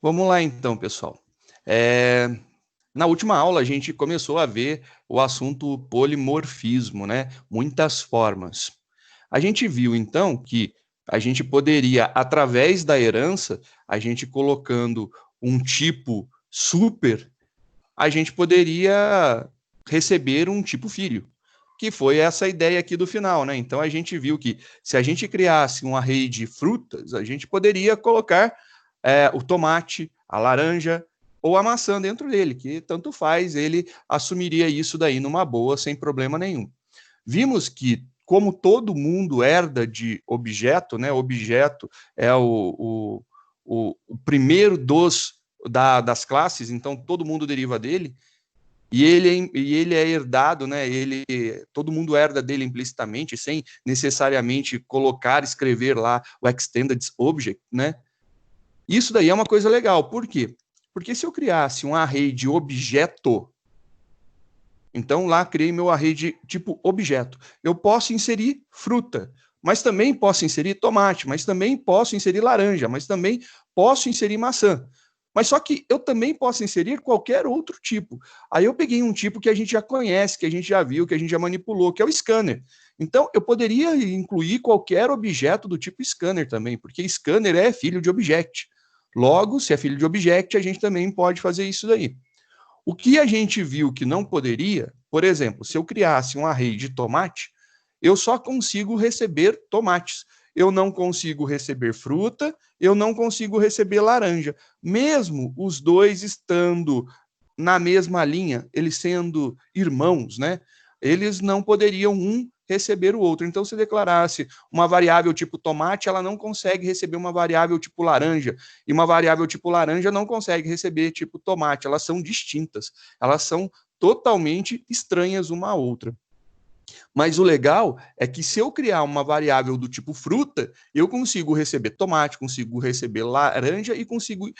Vamos lá então, pessoal. Na última aula, a gente começou a ver o assunto polimorfismo, né? Muitas formas. A gente viu, então, que a gente poderia, através da herança, a gente colocando um tipo super, a gente poderia receber um tipo filho, que foi essa ideia aqui do final, né? Então, a gente viu que se a gente criasse um array de frutas, a gente poderia colocar o tomate, a laranja ou a maçã dentro dele, que tanto faz, ele assumiria isso daí numa boa, sem problema nenhum. Vimos que, como todo mundo herda de objeto, né? Objeto é o primeiro das classes, então todo mundo deriva dele, e ele é herdado, né? Todo mundo herda dele implicitamente, sem necessariamente colocar, escrever lá o extended object, né? Isso daí é uma coisa legal. Por quê? Porque se eu criasse um array de objeto, então lá criei meu array de tipo objeto, eu posso inserir fruta, mas também posso inserir tomate, mas também posso inserir laranja, mas também posso inserir maçã. Mas só que eu também posso inserir qualquer outro tipo. Aí eu peguei um tipo que a gente já conhece, que a gente já viu, que a gente já manipulou, que é o scanner. Então, eu poderia incluir qualquer objeto do tipo scanner também, porque scanner é filho de object. Logo, se é filho de object, a gente também pode fazer isso daí. O que a gente viu que não poderia, por exemplo, se eu criasse um array de tomate, eu só consigo receber tomates. Eu não consigo receber fruta, eu não consigo receber laranja. Mesmo os dois estando na mesma linha, eles sendo irmãos, né? Eles não poderiam um receber o outro. Então, se declarasse uma variável tipo tomate, ela não consegue receber uma variável tipo laranja, e uma variável tipo laranja não consegue receber tipo tomate. Elas são distintas, elas são totalmente estranhas uma à outra. Mas o legal é que se eu criar uma variável do tipo fruta, eu consigo receber tomate, consigo receber laranja e consigo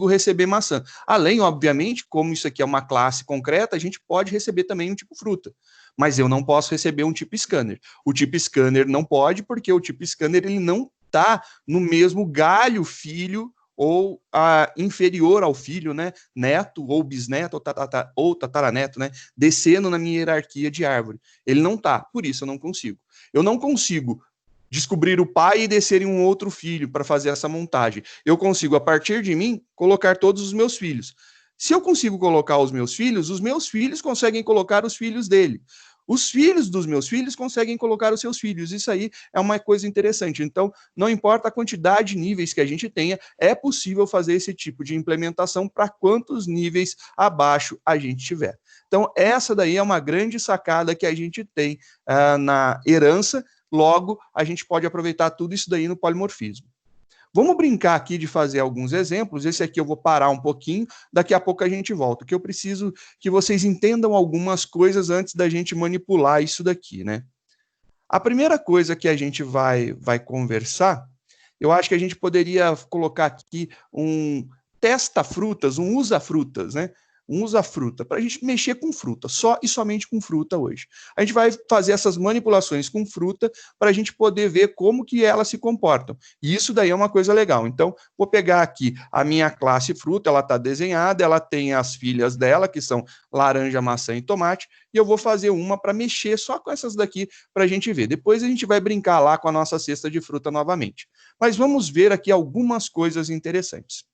receber maçã. Além, obviamente, como isso aqui é uma classe concreta, a gente pode receber também um tipo fruta. Mas eu não posso receber um tipo scanner. O tipo scanner não pode, porque o tipo scanner ele não está no mesmo galho filho ou inferior ao filho, né, neto ou bisneto ou tataraneto, né, descendo na minha hierarquia de árvore. Ele não está, por isso eu não consigo. Eu não consigo descobrir o pai e descer em um outro filho para fazer essa montagem. Eu consigo, a partir de mim, colocar todos os meus filhos. Se eu consigo colocar os meus filhos conseguem colocar os filhos dele. Os filhos dos meus filhos conseguem colocar os seus filhos. Isso aí é uma coisa interessante. Então, não importa a quantidade de níveis que a gente tenha, é possível fazer esse tipo de implementação para quantos níveis abaixo a gente tiver. Então, essa daí é uma grande sacada que a gente tem na herança, logo, a gente pode aproveitar tudo isso daí no polimorfismo. Vamos brincar aqui de fazer alguns exemplos. Esse aqui eu vou parar um pouquinho, daqui a pouco a gente volta, que eu preciso que vocês entendam algumas coisas antes da gente manipular isso daqui, né? A primeira coisa que a gente vai conversar, eu acho que a gente poderia colocar aqui um testa-frutas, um usa-frutas, né? Um usa-fruta, para a gente mexer com fruta, só e somente com fruta hoje. A gente vai fazer essas manipulações com fruta para a gente poder ver como que elas se comportam. E isso daí é uma coisa legal. Então, vou pegar aqui a minha classe fruta, ela está desenhada, ela tem as filhas dela, que são laranja, maçã e tomate, e eu vou fazer uma para mexer só com essas daqui para a gente ver. Depois a gente vai brincar lá com a nossa cesta de fruta novamente. Mas vamos ver aqui algumas coisas interessantes.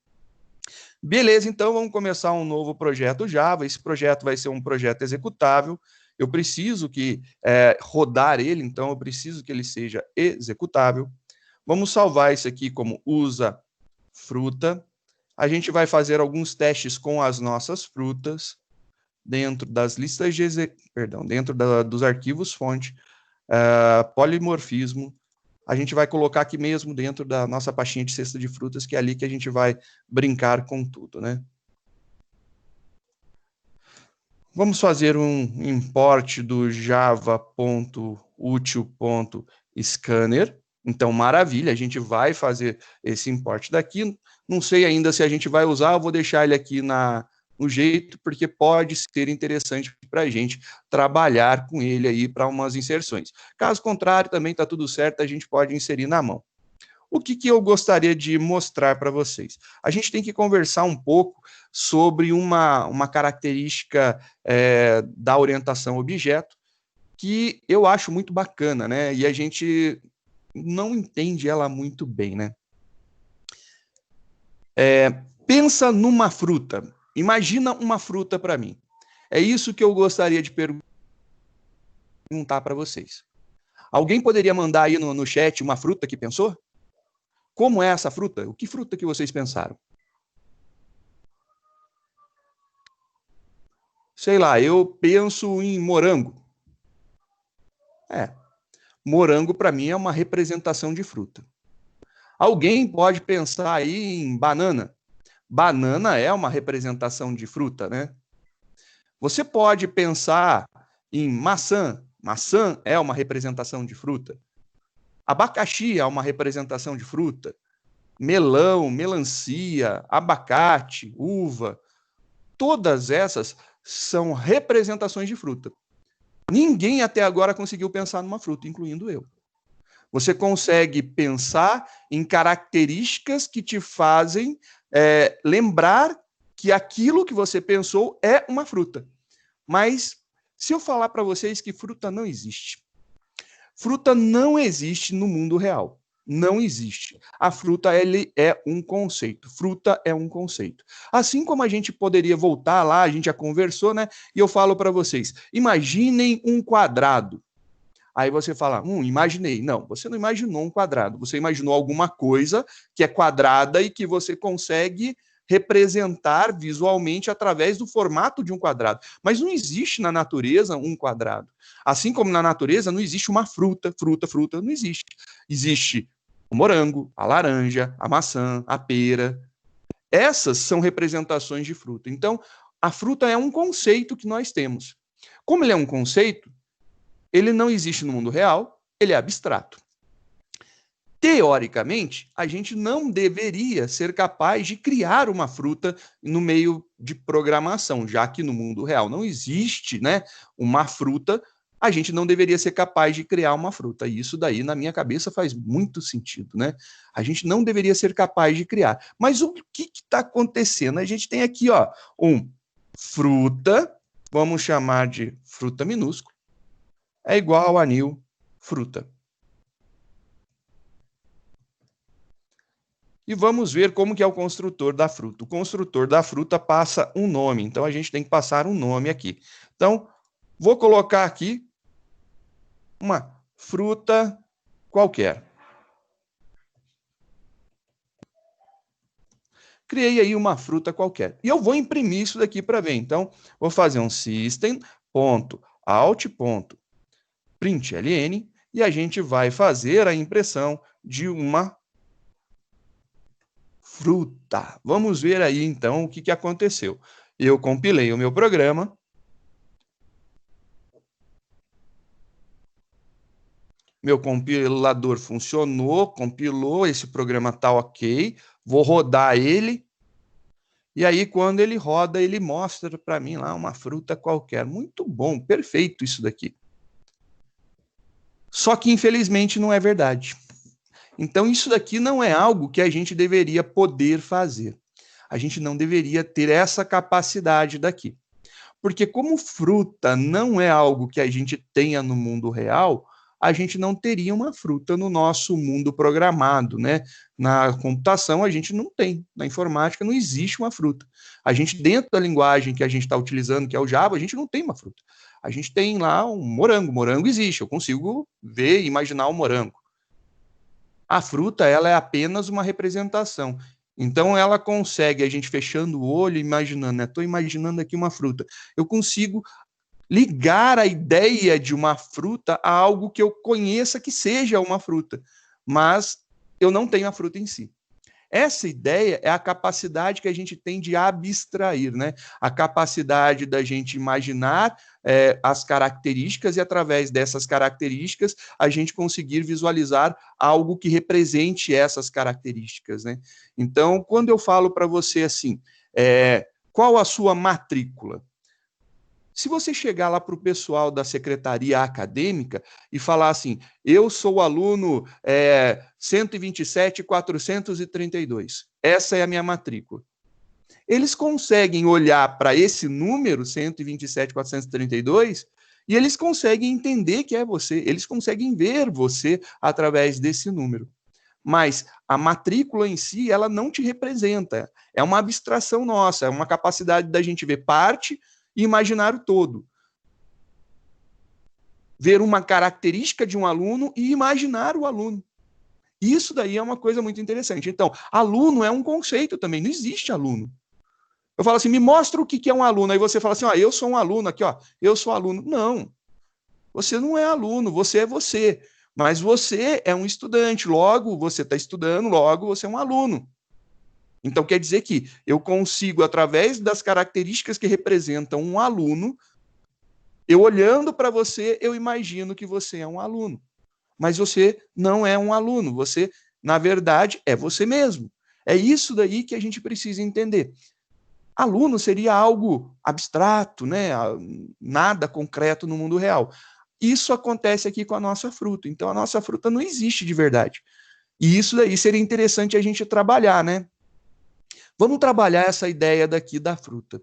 Beleza, então vamos começar um novo projeto Java. Esse projeto vai ser um projeto executável. Eu preciso rodar ele, então eu preciso que ele seja executável. Vamos salvar isso aqui como usa fruta. A gente vai fazer alguns testes com as nossas frutas dentro das listas de dentro dos arquivos fonte, polimorfismo. A gente vai colocar aqui mesmo dentro da nossa pastinha de cesta de frutas, que é ali que a gente vai brincar com tudo, né? Vamos fazer um import do java.util.scanner. Então, maravilha, a gente vai fazer esse import daqui. Não sei ainda se a gente vai usar, eu vou deixar ele aqui no jeito, porque pode ser interessante para a gente trabalhar com ele aí para umas inserções. Caso contrário, também está tudo certo, a gente pode inserir na mão. O que eu gostaria de mostrar para vocês? A gente tem que conversar um pouco sobre uma característica da orientação objeto que eu acho muito bacana, né? E a gente não entende ela muito bem, né? Pensa numa fruta. Imagina uma fruta para mim. É isso que eu gostaria de perguntar para vocês. Alguém poderia mandar aí no chat uma fruta que pensou? Como é essa fruta? O que fruta que vocês pensaram? Sei lá, eu penso em morango. Morango para mim é uma representação de fruta. Alguém pode pensar aí em banana. Banana é uma representação de fruta, né? Você pode pensar em maçã. Maçã é uma representação de fruta. Abacaxi é uma representação de fruta. Melão, melancia, abacate, uva. Todas essas são representações de fruta. Ninguém até agora conseguiu pensar numa fruta, incluindo eu. Você consegue pensar em características que te fazem lembrar que aquilo que você pensou é uma fruta. Mas se eu falar para vocês que fruta não existe, fruta não existe no mundo real. Não existe. A fruta ele é um conceito. Fruta é um conceito. Assim como a gente poderia voltar lá, a gente já conversou, né? E eu falo para vocês: imaginem um quadrado. Aí você fala, imaginei. Não, você não imaginou um quadrado. Você imaginou alguma coisa que é quadrada e que você consegue representar visualmente através do formato de um quadrado. Mas não existe na natureza um quadrado. Assim como na natureza não existe uma fruta, não existe. Existe o morango, a laranja, a maçã, a pera. Essas são representações de fruta. Então, a fruta é um conceito que nós temos. Como ele é um conceito, ele não existe no mundo real, ele é abstrato. Teoricamente, a gente não deveria ser capaz de criar uma fruta no meio de programação, já que no mundo real não existe, né, uma fruta, a gente não deveria ser capaz de criar uma fruta. E isso daí, na minha cabeça, faz muito sentido, né? A gente não deveria ser capaz de criar. Mas o que está acontecendo? A gente tem aqui, ó, fruta, vamos chamar de fruta minúscula, é igual ao anil fruta. E vamos ver como que é o construtor da fruta. O construtor da fruta passa um nome, então a gente tem que passar um nome aqui. Então, vou colocar aqui uma fruta qualquer. Criei aí uma fruta qualquer. E eu vou imprimir isso daqui para ver. Então, vou fazer um system.out.println e a gente vai fazer a impressão de uma fruta. Vamos ver aí, então, o que aconteceu. Eu compilei o meu programa. Meu compilador funcionou, compilou, esse programa está ok. Vou rodar ele. E aí, quando ele roda, ele mostra para mim lá uma fruta qualquer. Muito bom, perfeito isso daqui. Só que, infelizmente, não é verdade. Então, isso daqui não é algo que a gente deveria poder fazer. A gente não deveria ter essa capacidade daqui. Porque como fruta não é algo que a gente tenha no mundo real, a gente não teria uma fruta no nosso mundo programado, né? Na computação a gente não tem, na informática não existe uma fruta. A gente, dentro da linguagem que a gente está utilizando, que é o Java, a gente não tem uma fruta. A gente tem lá um morango, morango existe, eu consigo ver e imaginar um morango. A fruta, ela é apenas uma representação. Então, ela consegue, a gente fechando o olho, imaginando, né? Estou imaginando aqui uma fruta. Eu consigo ligar a ideia de uma fruta a algo que eu conheça que seja uma fruta, mas eu não tenho a fruta em si. Essa ideia é a capacidade que a gente tem de abstrair, né? A capacidade da gente imaginar as características e, através dessas características, a gente conseguir visualizar algo que represente essas características, né? Então, quando eu falo para você assim, qual a sua matrícula? Se você chegar lá para o pessoal da secretaria acadêmica e falar assim, eu sou o aluno 127.432, essa é a minha matrícula. Eles conseguem olhar para esse número, 127.432, e eles conseguem entender que é você, eles conseguem ver você através desse número. Mas a matrícula em si, ela não te representa. É uma abstração nossa, é uma capacidade da gente ver parte e imaginar o todo. Ver uma característica de um aluno e imaginar o aluno. Isso daí é uma coisa muito interessante. Então, aluno é um conceito também, não existe aluno. Eu falo assim, me mostra o que é um aluno. Aí você fala assim, ó, eu sou um aluno aqui, ó, eu sou aluno. Não, você não é aluno, você é você. Mas você é um estudante, logo você está estudando, logo você é um aluno. Então quer dizer que eu consigo, através das características que representam um aluno, eu olhando para você, eu imagino que você é um aluno. Mas você não é um aluno, você, na verdade, é você mesmo. É isso daí que a gente precisa entender. Aluno seria algo abstrato, né? Nada concreto no mundo real. Isso acontece aqui com a nossa fruta. Então, a nossa fruta não existe de verdade. E isso daí seria interessante a gente trabalhar, né? Vamos trabalhar essa ideia daqui da fruta.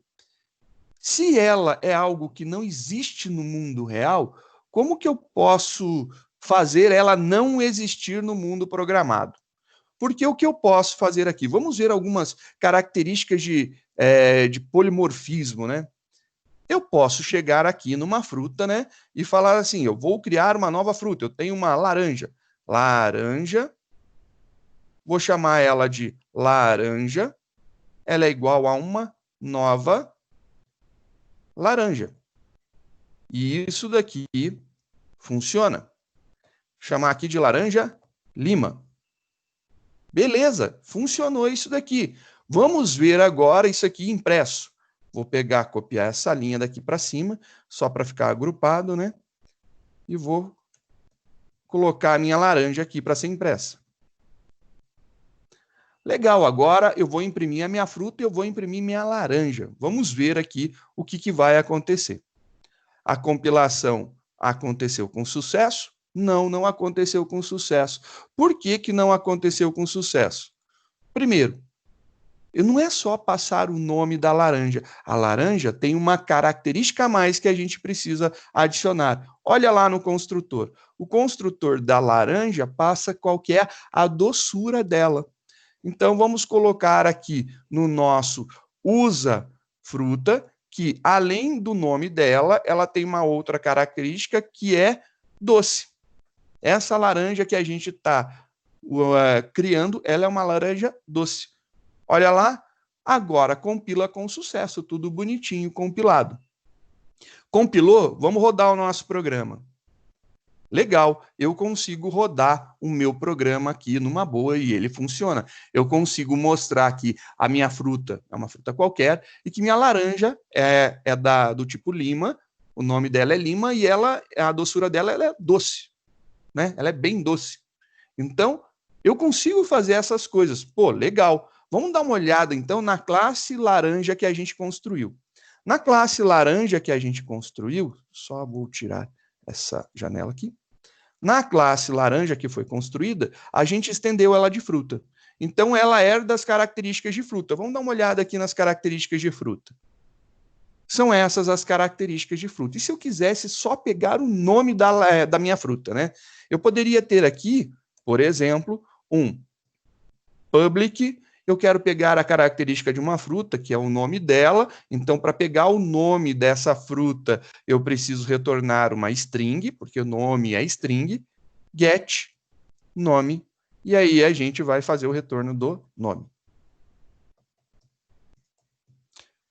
Se ela é algo que não existe no mundo real, como que eu posso fazer ela não existir no mundo programado? Porque o que eu posso fazer aqui? Vamos ver algumas características de polimorfismo, né? Eu posso chegar aqui numa fruta, né, e falar assim, eu vou criar uma nova fruta, eu tenho uma laranja. Laranja, vou chamar ela de laranja, ela é igual a uma nova laranja. E isso daqui funciona. Vou chamar aqui de laranja lima. Beleza, funcionou isso daqui. Vamos ver agora isso aqui impresso. Vou pegar, copiar essa linha daqui para cima, só para ficar agrupado, né? E vou colocar a minha laranja aqui para ser impressa. Legal, agora eu vou imprimir a minha fruta e eu vou imprimir minha laranja. Vamos ver aqui o que vai acontecer. A compilação aconteceu com sucesso? Não, não aconteceu com sucesso. Por que não aconteceu com sucesso? Primeiro, não é só passar o nome da laranja. A laranja tem uma característica a mais que a gente precisa adicionar. Olha lá no construtor. O construtor da laranja passa qual que é a doçura dela. Então, vamos colocar aqui no nosso usa fruta, que além do nome dela, ela tem uma outra característica que é doce. Essa laranja que a gente está criando, ela é uma laranja doce. Olha lá, agora compila com sucesso, tudo bonitinho, compilado. Compilou? Vamos rodar o nosso programa. Legal, eu consigo rodar o meu programa aqui numa boa e ele funciona. Eu consigo mostrar aqui a minha fruta, é uma fruta qualquer, e que minha laranja é do tipo lima, o nome dela é lima e a doçura dela ela é doce, né? Ela é bem doce. Então, eu consigo fazer essas coisas. Pô, legal. Vamos dar uma olhada, então, na classe laranja que a gente construiu. Na classe laranja que a gente construiu, só vou tirar essa janela aqui. Na classe laranja que foi construída, a gente estendeu ela de fruta. Então, ela é das características de fruta. Vamos dar uma olhada aqui nas características de fruta. São essas as características de fruta. E se eu quisesse só pegar o nome da minha fruta, né? Eu poderia ter aqui, por exemplo, um public. Eu quero pegar a característica de uma fruta, que é o nome dela. Então, para pegar o nome dessa fruta, eu preciso retornar uma string, porque o nome é string, get, nome, e aí a gente vai fazer o retorno do nome.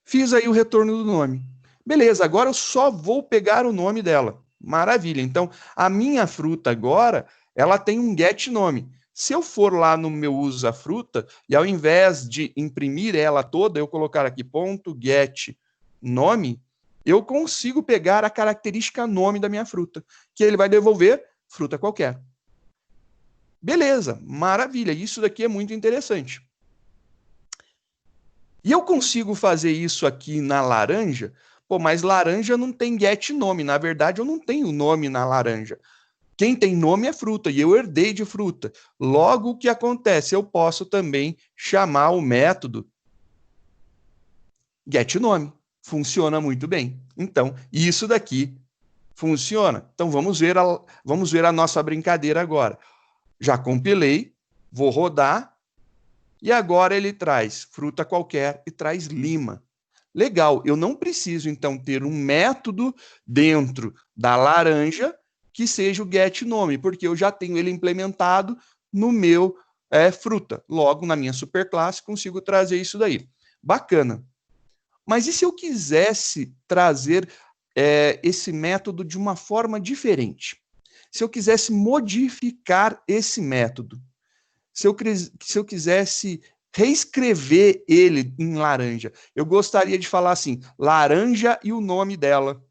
Fiz aí o retorno do nome. Beleza, agora eu só vou pegar o nome dela. Maravilha. Então, a minha fruta agora, ela tem um get nome. Se eu for lá no meu usa fruta, e ao invés de imprimir ela toda, eu colocar aqui ponto get nome, eu consigo pegar a característica nome da minha fruta, que ele vai devolver fruta qualquer. Beleza, maravilha. Isso daqui é muito interessante. E eu consigo fazer isso aqui na laranja Pô, mas laranja não tem get nome. Na verdade, eu não tenho nome na laranja. Quem tem nome é fruta, e eu herdei de fruta. Logo, o que acontece? Eu posso também chamar o método getNome. Funciona muito bem. Então, isso daqui funciona. Então, vamos ver a nossa brincadeira agora. Já compilei, vou rodar, e agora ele traz fruta qualquer e traz lima. Legal, eu não preciso, então, ter um método dentro da laranja que seja o getNome, porque eu já tenho ele implementado no meu fruta. Logo, na minha superclasse, consigo trazer isso daí. Bacana. Mas e se eu quisesse trazer esse método de uma forma diferente? Se eu quisesse modificar esse método? Se eu quisesse reescrever ele em laranja, eu gostaria de falar assim, laranja e o nome dela,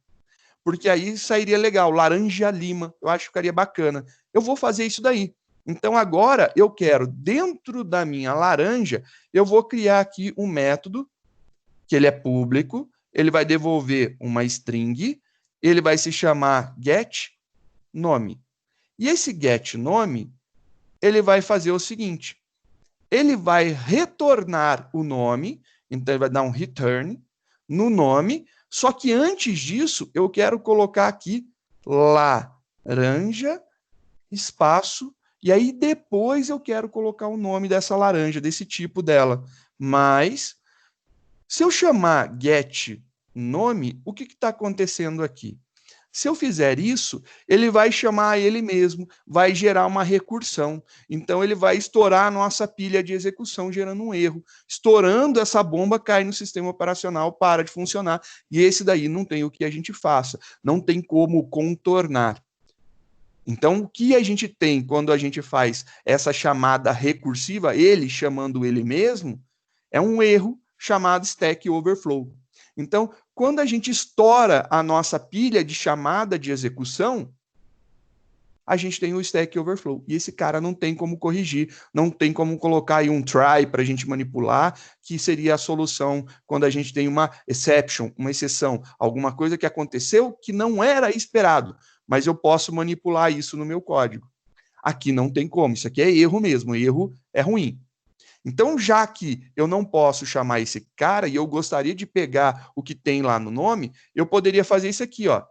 porque aí sairia legal, laranja lima, eu acho que ficaria bacana. Eu vou fazer isso daí. Então agora eu quero, dentro da minha laranja, eu vou criar aqui um método, que ele é público, ele vai devolver uma string, ele vai se chamar getNome. E esse getNome, ele vai fazer o seguinte, ele vai retornar o nome, então ele vai dar um return no nome, só que antes disso eu quero colocar aqui laranja, espaço, e aí depois eu quero colocar o nome dessa laranja, desse tipo dela. Mas, se eu chamar getNome, o que está acontecendo aqui? Se eu fizer isso, ele vai chamar ele mesmo, vai gerar uma recursão. Então, ele vai estourar a nossa pilha de execução, gerando um erro. Estourando essa bomba, cai no sistema operacional, para de funcionar. E esse daí não tem o que a gente faça. Não tem como contornar. Então, o que a gente tem quando a gente faz essa chamada recursiva, ele chamando ele mesmo, é um erro chamado Stack Overflow. Então, quando a gente estoura a nossa pilha de chamada de execução, a gente tem o Stack Overflow. E esse cara não tem como corrigir, não tem como colocar aí um try para a gente manipular, que seria a solução quando a gente tem uma exception, uma exceção, alguma coisa que aconteceu que não era esperado, mas eu posso manipular isso no meu código. Aqui não tem como, isso aqui é erro mesmo, erro é ruim. Então, já que eu não posso chamar esse cara e eu gostaria de pegar o que tem lá no nome, eu poderia fazer isso aqui, ó,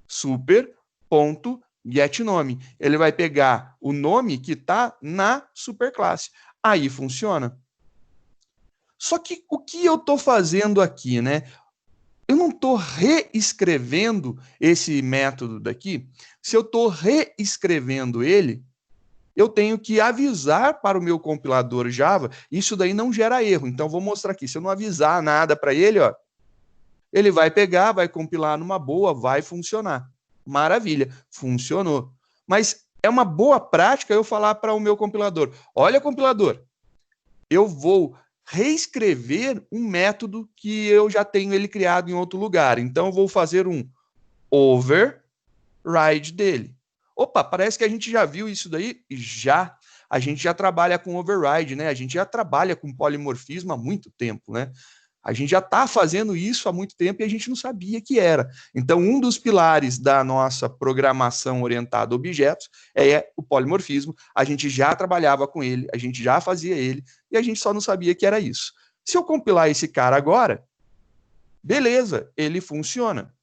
super.getNome. Ele vai pegar o nome que está na superclasse. Aí funciona. Só que o que eu estou fazendo aqui, né? Eu não estou reescrevendo esse método daqui. Se eu estou reescrevendo ele, eu tenho que avisar para o meu compilador Java, isso daí não gera erro. Então, vou mostrar aqui. Se eu não avisar nada para ele, ó, ele vai pegar, vai compilar numa boa, vai funcionar. Maravilha, funcionou. Mas é uma boa prática eu falar para o meu compilador, olha, compilador, eu vou reescrever um método que eu já tenho ele criado em outro lugar. Então, eu vou fazer um override dele. Opa, parece que a gente já viu isso daí? Já. A gente já trabalha com override, né? A gente já trabalha com polimorfismo há muito tempo, né? A gente já está fazendo isso há muito tempo e a gente não sabia que era. Então, um dos pilares da nossa programação orientada a objetos é o polimorfismo. A gente já trabalhava com ele, a gente já fazia ele e a gente só não sabia que era isso. Se eu compilar esse cara agora, beleza, ele funciona.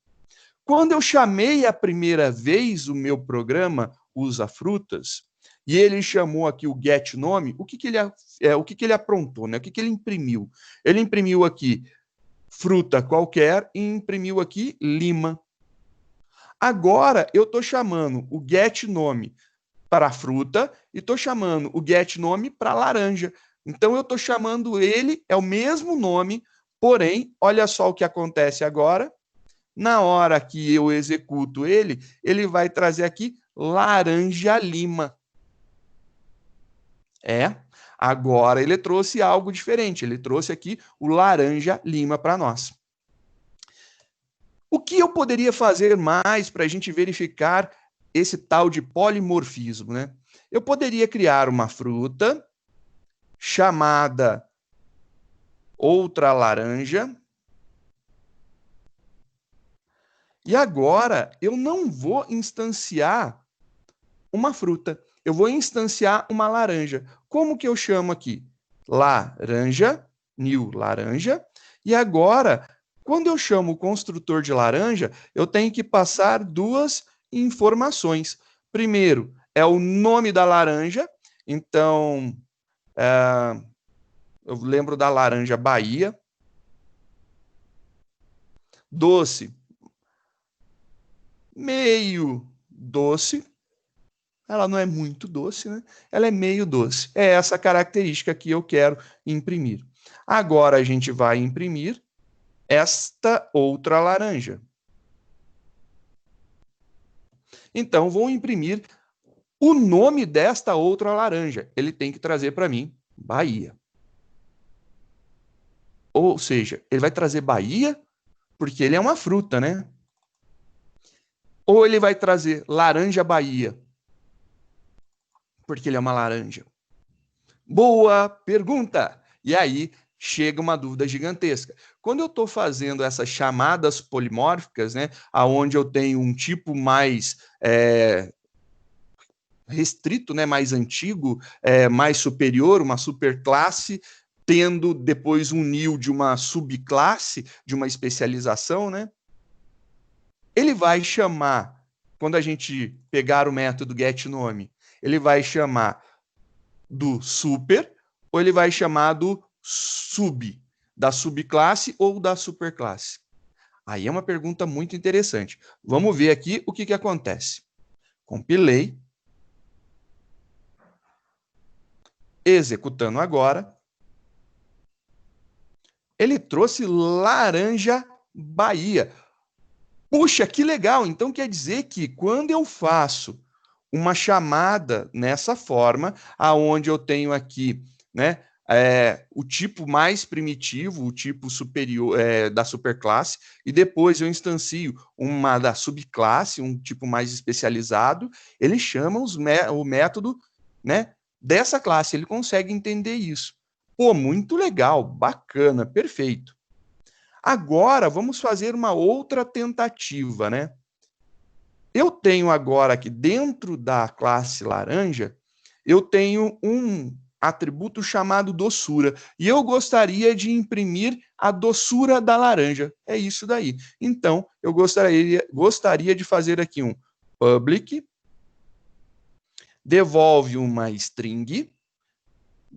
Quando eu chamei a primeira vez o meu programa Usa Frutas, e ele chamou aqui o getNome, o que ele aprontou, né? O que ele imprimiu? Ele imprimiu aqui fruta qualquer e imprimiu aqui lima. Agora eu estou chamando o getNome para a fruta e estou chamando o getNome para a laranja. Então eu estou chamando ele, é o mesmo nome, porém, olha só o que acontece agora. Na hora que eu executo ele, ele vai trazer aqui laranja lima. Agora ele trouxe algo diferente, ele trouxe aqui o laranja lima para nós. O que eu poderia fazer mais para a gente verificar esse tal de polimorfismo, né? Eu poderia criar uma fruta chamada outra laranja, E agora eu não vou instanciar uma fruta, eu vou instanciar uma laranja. Como que eu chamo aqui? Laranja, new laranja. E agora, quando eu chamo o construtor de laranja, eu tenho que passar duas informações. Primeiro, é o nome da laranja. Então, eu lembro da laranja Bahia. Doce, meio doce. Ela não é muito doce, né? Ela é meio doce. É essa característica que eu quero imprimir. Agora a gente vai imprimir esta outra laranja. Então, vou imprimir o nome desta outra laranja. Ele tem que trazer para mim Bahia. Ou seja, ele vai trazer Bahia porque ele é uma fruta, né? Ou ele vai trazer laranja Bahia porque ele é uma laranja. Boa pergunta! E aí chega uma dúvida gigantesca. Quando eu estou fazendo essas chamadas polimórficas, né, aonde eu tenho um tipo mais restrito, né, mais antigo, mais superior, uma superclasse, tendo depois um NIL de uma subclasse, de uma especialização, né? Ele vai chamar, quando a gente pegar o método getNome, ele vai chamar do super ou ele vai chamar do sub, da subclasse ou da superclasse? Aí é uma pergunta muito interessante. Vamos ver aqui o que acontece. Compilei. Executando agora. Ele trouxe laranja Bahia. Puxa, que legal! Então quer dizer que quando eu faço uma chamada nessa forma, aonde eu tenho aqui, né, o tipo mais primitivo, o tipo superior da superclasse, e depois eu instancio uma da subclasse, um tipo mais especializado, ele chama o método, né, dessa classe, ele consegue entender isso. Pô, muito legal, bacana, perfeito. Agora, vamos fazer uma outra tentativa, né? Eu tenho agora aqui, dentro da classe laranja, eu tenho um atributo chamado doçura. E eu gostaria de imprimir a doçura da laranja. É isso daí. Então, eu gostaria de fazer aqui um public, devolve uma string,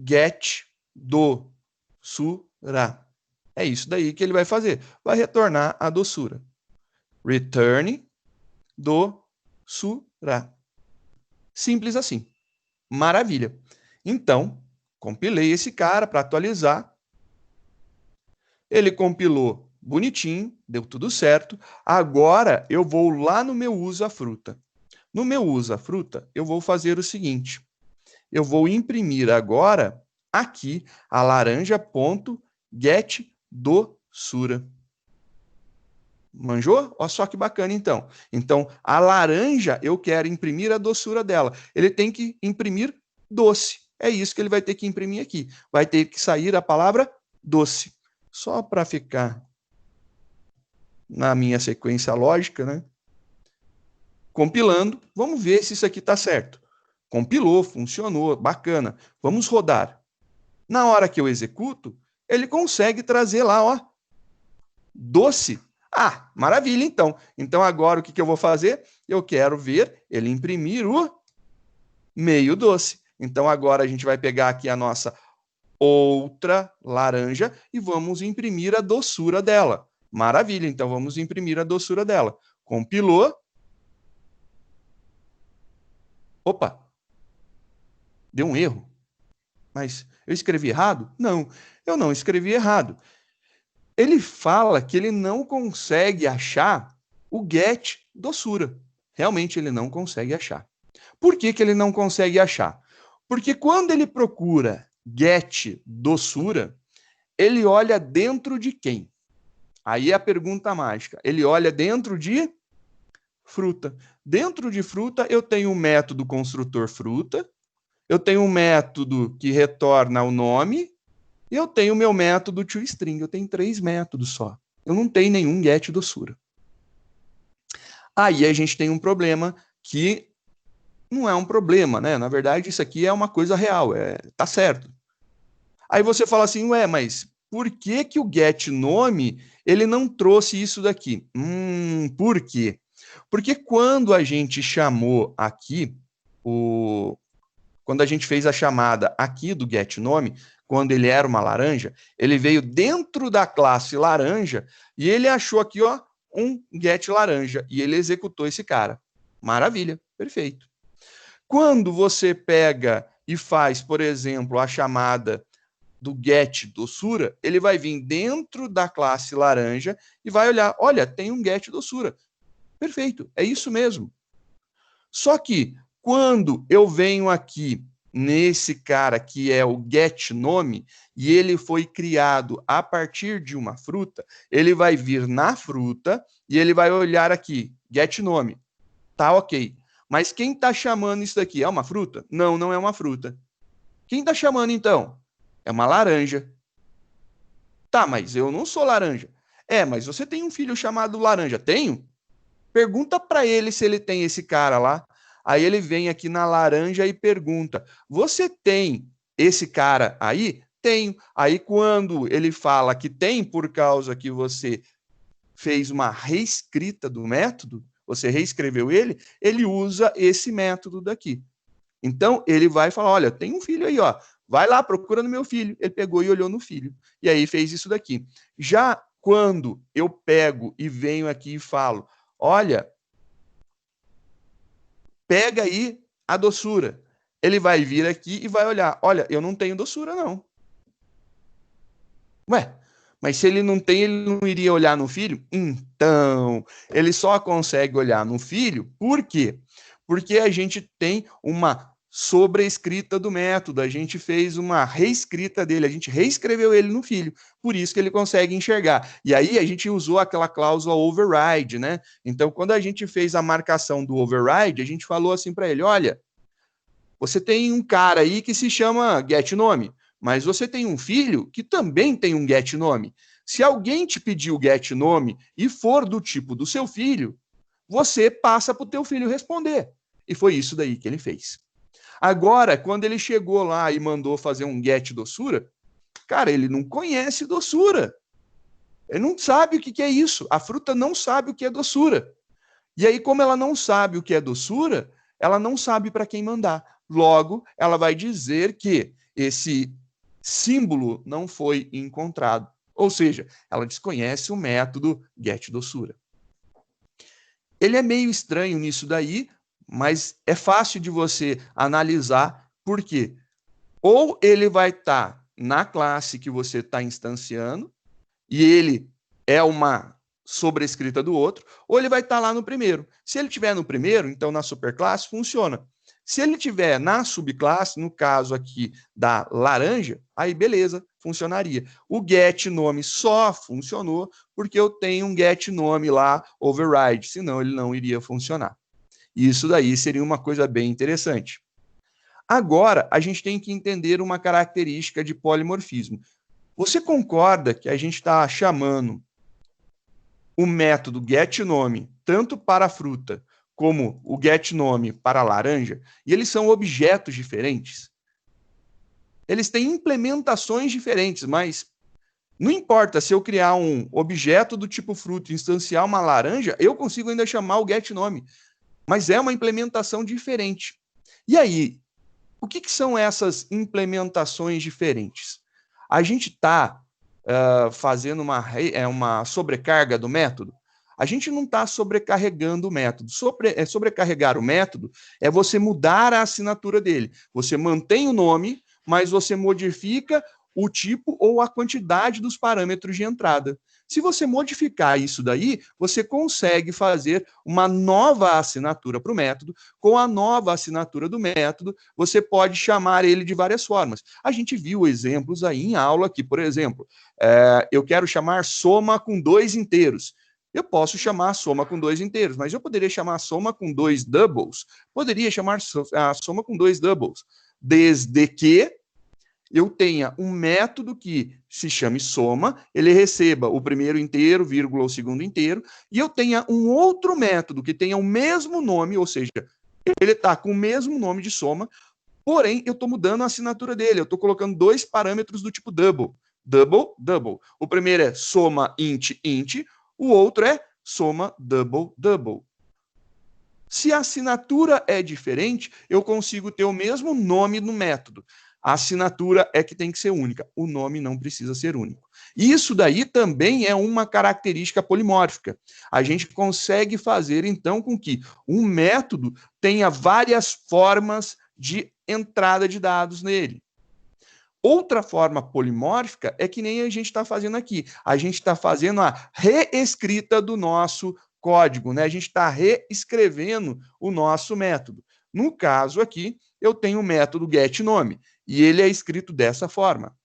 get doçura. É isso daí que ele vai fazer. Vai retornar a doçura. Return doçura. Simples assim. Maravilha. Então, compilei esse cara para atualizar. Ele compilou bonitinho, deu tudo certo. Agora eu vou lá no meu usa fruta. No meu usa fruta, eu vou fazer o seguinte. Eu vou imprimir agora aqui a laranja.getDoçura. Manjou? Olha só que bacana, então. Então, a laranja, eu quero imprimir a doçura dela. Ele tem que imprimir doce. É isso que ele vai ter que imprimir aqui. Vai ter que sair a palavra doce. Só para ficar na minha sequência lógica, né? Compilando, vamos ver se isso aqui está certo. Compilou, funcionou, bacana. Vamos rodar. Na hora que eu executo, ele consegue trazer lá, ó, doce. Ah, maravilha, então. Então, agora o que eu vou fazer? Eu quero ver ele imprimir o meio doce. Então, agora a gente vai pegar aqui a nossa outra laranja e vamos imprimir a doçura dela. Maravilha, então vamos imprimir a doçura dela. Compilou. Opa, deu um erro. Mas eu escrevi errado? Não, eu não escrevi errado. Ele fala que ele não consegue achar o get doçura. Realmente ele não consegue achar. Por que ele não consegue achar? Porque quando ele procura get doçura, ele olha dentro de quem? Aí é a pergunta mágica. Ele olha dentro de fruta. Dentro de fruta, eu tenho o método construtor fruta, eu tenho um método que retorna o nome, e eu tenho o meu método toString. Eu tenho 3 métodos só. Eu não tenho nenhum get doçura. Aí a gente tem um problema que não é um problema, né? Na verdade, isso aqui é uma coisa real, tá certo. Aí você fala assim, ué, mas por que que o getNome ele não trouxe isso daqui? Por quê? Porque quando a gente chamou aqui quando a gente fez a chamada aqui do getNome, quando ele era uma laranja, ele veio dentro da classe laranja e ele achou aqui, ó, um getLaranja e ele executou esse cara. Maravilha, perfeito. Quando você pega e faz, por exemplo, a chamada do getDoçura, ele vai vir dentro da classe laranja e vai olhar, olha, tem um getDoçura. Perfeito, é isso mesmo. Só que quando eu venho aqui nesse cara que é o getNome e ele foi criado a partir de uma fruta, ele vai vir na fruta e ele vai olhar aqui, getNome. Tá ok. Mas quem está chamando isso daqui é uma fruta? Não, não é uma fruta. Quem está chamando então? É uma laranja. Tá, mas eu não sou laranja. É, mas você tem um filho chamado Laranja. Tenho? Pergunta para ele se ele tem esse cara lá. Aí ele vem aqui na laranja e pergunta: você tem esse cara aí? Tenho. Aí quando ele fala que tem por causa que você fez uma reescrita do método, você reescreveu ele, ele usa esse método daqui. Então, ele vai falar, olha, tem um filho aí, ó, vai lá, procura no meu filho. Ele pegou e olhou no filho. E aí fez isso daqui. Já quando eu pego e venho aqui e falo, olha, pega aí a doçura. Ele vai vir aqui e vai olhar, olha, eu não tenho doçura, não. Ué, mas se ele não tem, ele não iria olhar no filho? Então, ele só consegue olhar no filho, por quê? Porque a gente tem uma sobrescrita do método, a gente fez uma reescrita dele, a gente reescreveu ele no filho, por isso que ele consegue enxergar. E aí a gente usou aquela cláusula override, né? Então, quando a gente fez a marcação do override, a gente falou assim para ele, olha, você tem um cara aí que se chama getNome, mas você tem um filho que também tem um getNome. Se alguém te pedir o getNome e for do tipo do seu filho, você passa para o teu filho responder. E foi isso daí que ele fez. Agora, quando ele chegou lá e mandou fazer um getDoçura, cara, ele não conhece doçura. Ele não sabe o que é isso. A fruta não sabe o que é doçura. E aí, como ela não sabe o que é doçura, ela não sabe para quem mandar. Logo, ela vai dizer que esse símbolo não foi encontrado. Ou seja, ela desconhece o método getDoçura. Ele é meio estranho nisso daí, mas é fácil de você analisar, por quê? Ou ele vai estar na classe que você está instanciando, e ele é uma sobrescrita do outro, ou ele vai estar lá no primeiro. Se ele estiver no primeiro, então na superclasse funciona. Se ele estiver na subclasse, no caso aqui da laranja, aí beleza, funcionaria. O getNome só funcionou porque eu tenho um getNome lá, override, senão ele não iria funcionar. Isso daí seria uma coisa bem interessante. Agora, a gente tem que entender uma característica de polimorfismo. Você concorda que a gente está chamando o método getNome tanto para a fruta como o getNome para a laranja, e eles são objetos diferentes? Eles têm implementações diferentes, mas não importa se eu criar um objeto do tipo fruta e instanciar uma laranja, eu consigo ainda chamar o getNome, mas é uma implementação diferente. E aí, o que são essas implementações diferentes? A gente está fazendo uma sobrecarga do método? A gente não está sobrecarregando o método. Sobrecarregar o método é você mudar a assinatura dele. Você mantém o nome, mas você modifica o tipo ou a quantidade dos parâmetros de entrada. Se você modificar isso daí, você consegue fazer uma nova assinatura para o método. Com a nova assinatura do método, você pode chamar ele de várias formas. A gente viu exemplos aí em aula que, por exemplo, eu quero chamar soma com 2 inteiros. Eu posso chamar a soma com 2 inteiros, mas eu poderia chamar a soma com 2 doubles. Poderia chamar a soma com 2 doubles. Desde que eu tenha um método que se chame soma, ele receba o primeiro inteiro, vírgula, o segundo inteiro, e eu tenha um outro método que tenha o mesmo nome, ou seja, ele está com o mesmo nome de soma, porém, eu estou mudando a assinatura dele, eu estou colocando dois parâmetros do tipo double. Double, double. O primeiro é soma int, int, o outro é soma double, double. Se a assinatura é diferente, eu consigo ter o mesmo nome no método. A assinatura é que tem que ser única, o nome não precisa ser único. Isso daí também é uma característica polimórfica. A gente consegue fazer, então, com que um método tenha várias formas de entrada de dados nele. Outra forma polimórfica é que nem a gente está fazendo aqui. A gente está fazendo a reescrita do nosso código, né? A gente está reescrevendo o nosso método. No caso aqui, eu tenho o método getNome, e ele é escrito dessa forma.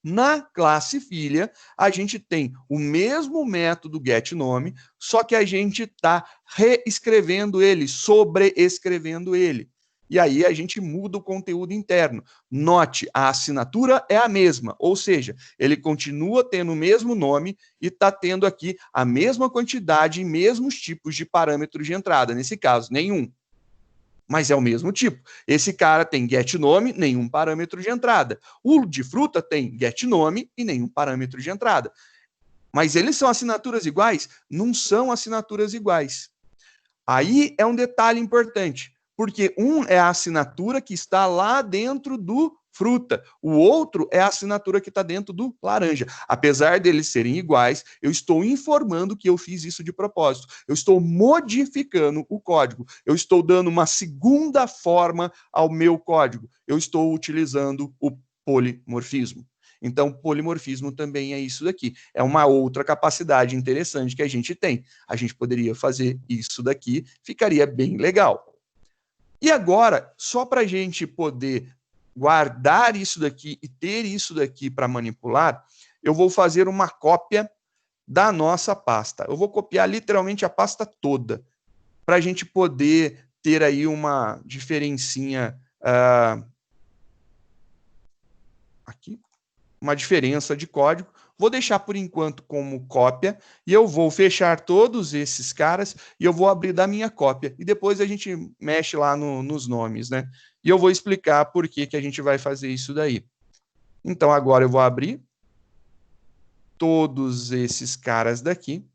Na classe filha, a gente tem o mesmo método getNome, só que a gente está reescrevendo ele, sobreescrevendo ele. E aí a gente muda o conteúdo interno. Note, a assinatura é a mesma, ou seja, ele continua tendo o mesmo nome e está tendo aqui a mesma quantidade e mesmos tipos de parâmetros de entrada. Nesse caso, nenhum. Mas é o mesmo tipo. Esse cara tem getNome, nenhum parâmetro de entrada. O de fruta tem getNome e nenhum parâmetro de entrada. Mas eles são assinaturas iguais? Não são assinaturas iguais. Aí é um detalhe importante, porque um é a assinatura que está lá dentro do fruta, o outro é a assinatura que está dentro do laranja. Apesar deles serem iguais, eu estou informando que eu fiz isso de propósito. Eu estou modificando o código. Eu estou dando uma segunda forma ao meu código. Eu estou utilizando o polimorfismo. Então, polimorfismo também é isso daqui. É uma outra capacidade interessante que a gente tem. A gente poderia fazer isso daqui, ficaria bem legal. E agora, só para a gente poder guardar isso daqui e ter isso daqui para manipular, eu vou fazer uma cópia da nossa pasta. Eu vou copiar literalmente a pasta toda, para a gente poder ter aí uma diferencinha aqui, uma diferença de código. Vou deixar por enquanto como cópia e eu vou fechar todos esses caras e eu vou abrir da minha cópia. E depois a gente mexe lá nos nomes, né? E eu vou explicar por que a gente vai fazer isso daí. Então, agora eu vou abrir todos esses caras daqui.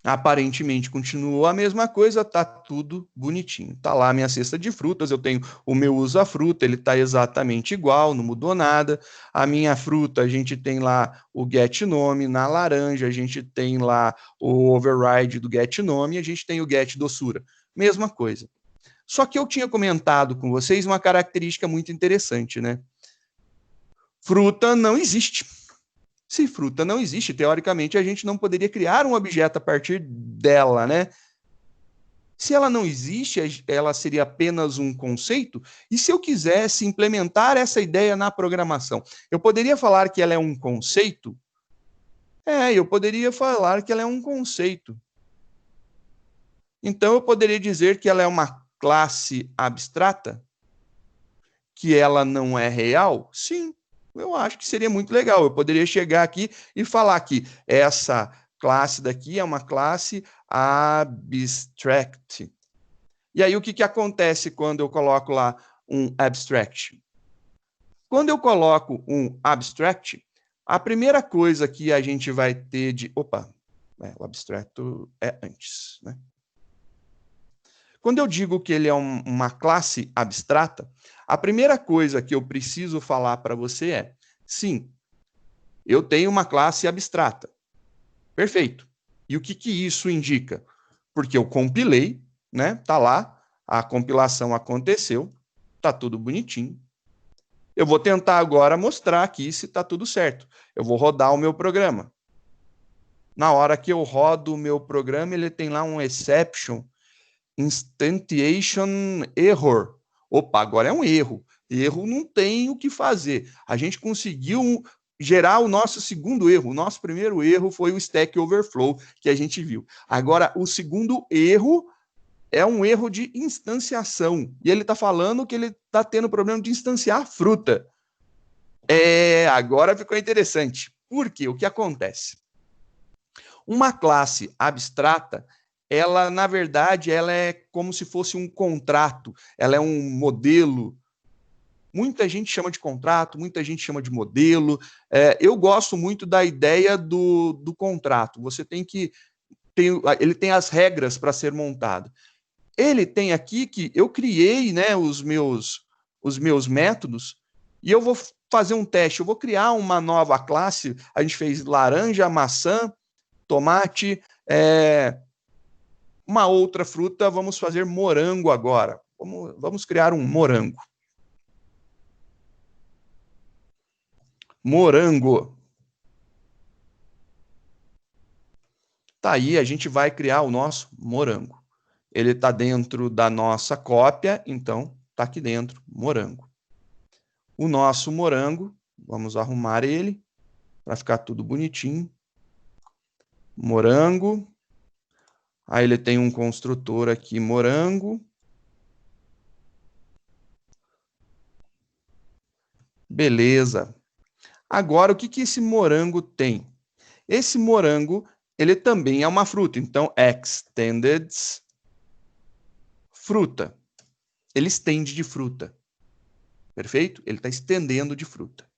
Aparentemente continuou a mesma coisa, tá tudo bonitinho. Tá lá a minha cesta de frutas, eu tenho o meu usa-fruta, ele tá exatamente igual, não mudou nada. A minha fruta, a gente tem lá o getNome, na laranja a gente tem lá o override do getNome, a gente tem o getDoçura. Mesma coisa. Só que eu tinha comentado com vocês uma característica muito interessante, né? Fruta não existe. Se fruta não existe, teoricamente, a gente não poderia criar um objeto a partir dela, né? Se ela não existe, ela seria apenas um conceito. E se eu quisesse implementar essa ideia na programação, eu poderia falar que ela é um conceito? Eu poderia falar que ela é um conceito. Então, eu poderia dizer que ela é uma classe abstrata? Que ela não é real? Sim. Eu acho que seria muito legal. Eu poderia chegar aqui e falar que essa classe daqui é uma classe abstract. E aí, o que acontece quando eu coloco lá um abstract? Quando eu coloco um abstract, a primeira coisa que a gente vai ter de... Opa, o abstrato é antes, né? Quando eu digo que ele é uma classe abstrata, a primeira coisa que eu preciso falar para você é, sim, eu tenho uma classe abstrata. Perfeito. E o que isso indica? Porque eu compilei, né? Tá lá, a compilação aconteceu, tá tudo bonitinho. Eu vou tentar agora mostrar aqui se tá tudo certo. Eu vou rodar o meu programa. Na hora que eu rodo o meu programa, ele tem lá um exception, instantiation error. Opa, agora é um erro. Erro não tem o que fazer. A gente conseguiu gerar o nosso segundo erro. O nosso primeiro erro foi o Stack Overflow, que a gente viu. Agora, o segundo erro é um erro de instanciação. E ele está falando que ele está tendo problema de instanciar a fruta. Agora ficou interessante. Por quê? O que acontece? Uma classe abstrata, ela, na verdade, ela é como se fosse um contrato, ela é um modelo. Muita gente chama de contrato, muita gente chama de modelo. Eu gosto muito da ideia do contrato. Você tem que ele tem as regras para ser montado. Ele tem aqui que eu criei, né, os meus métodos e eu vou fazer um teste. Eu vou criar uma nova classe. A gente fez laranja, maçã, tomate, uma outra fruta. Vamos fazer morango agora. Vamos criar um morango. Morango. Tá aí, a gente vai criar o nosso morango. Ele está dentro da nossa cópia, então está aqui dentro, morango. O nosso morango, vamos arrumar ele para ficar tudo bonitinho. Morango. Aí ele tem um construtor aqui, morango. Beleza. Agora, o que esse morango tem? Esse morango, ele também é uma fruta. Então, extended fruta. Ele estende de fruta. Perfeito? Ele está estendendo de fruta.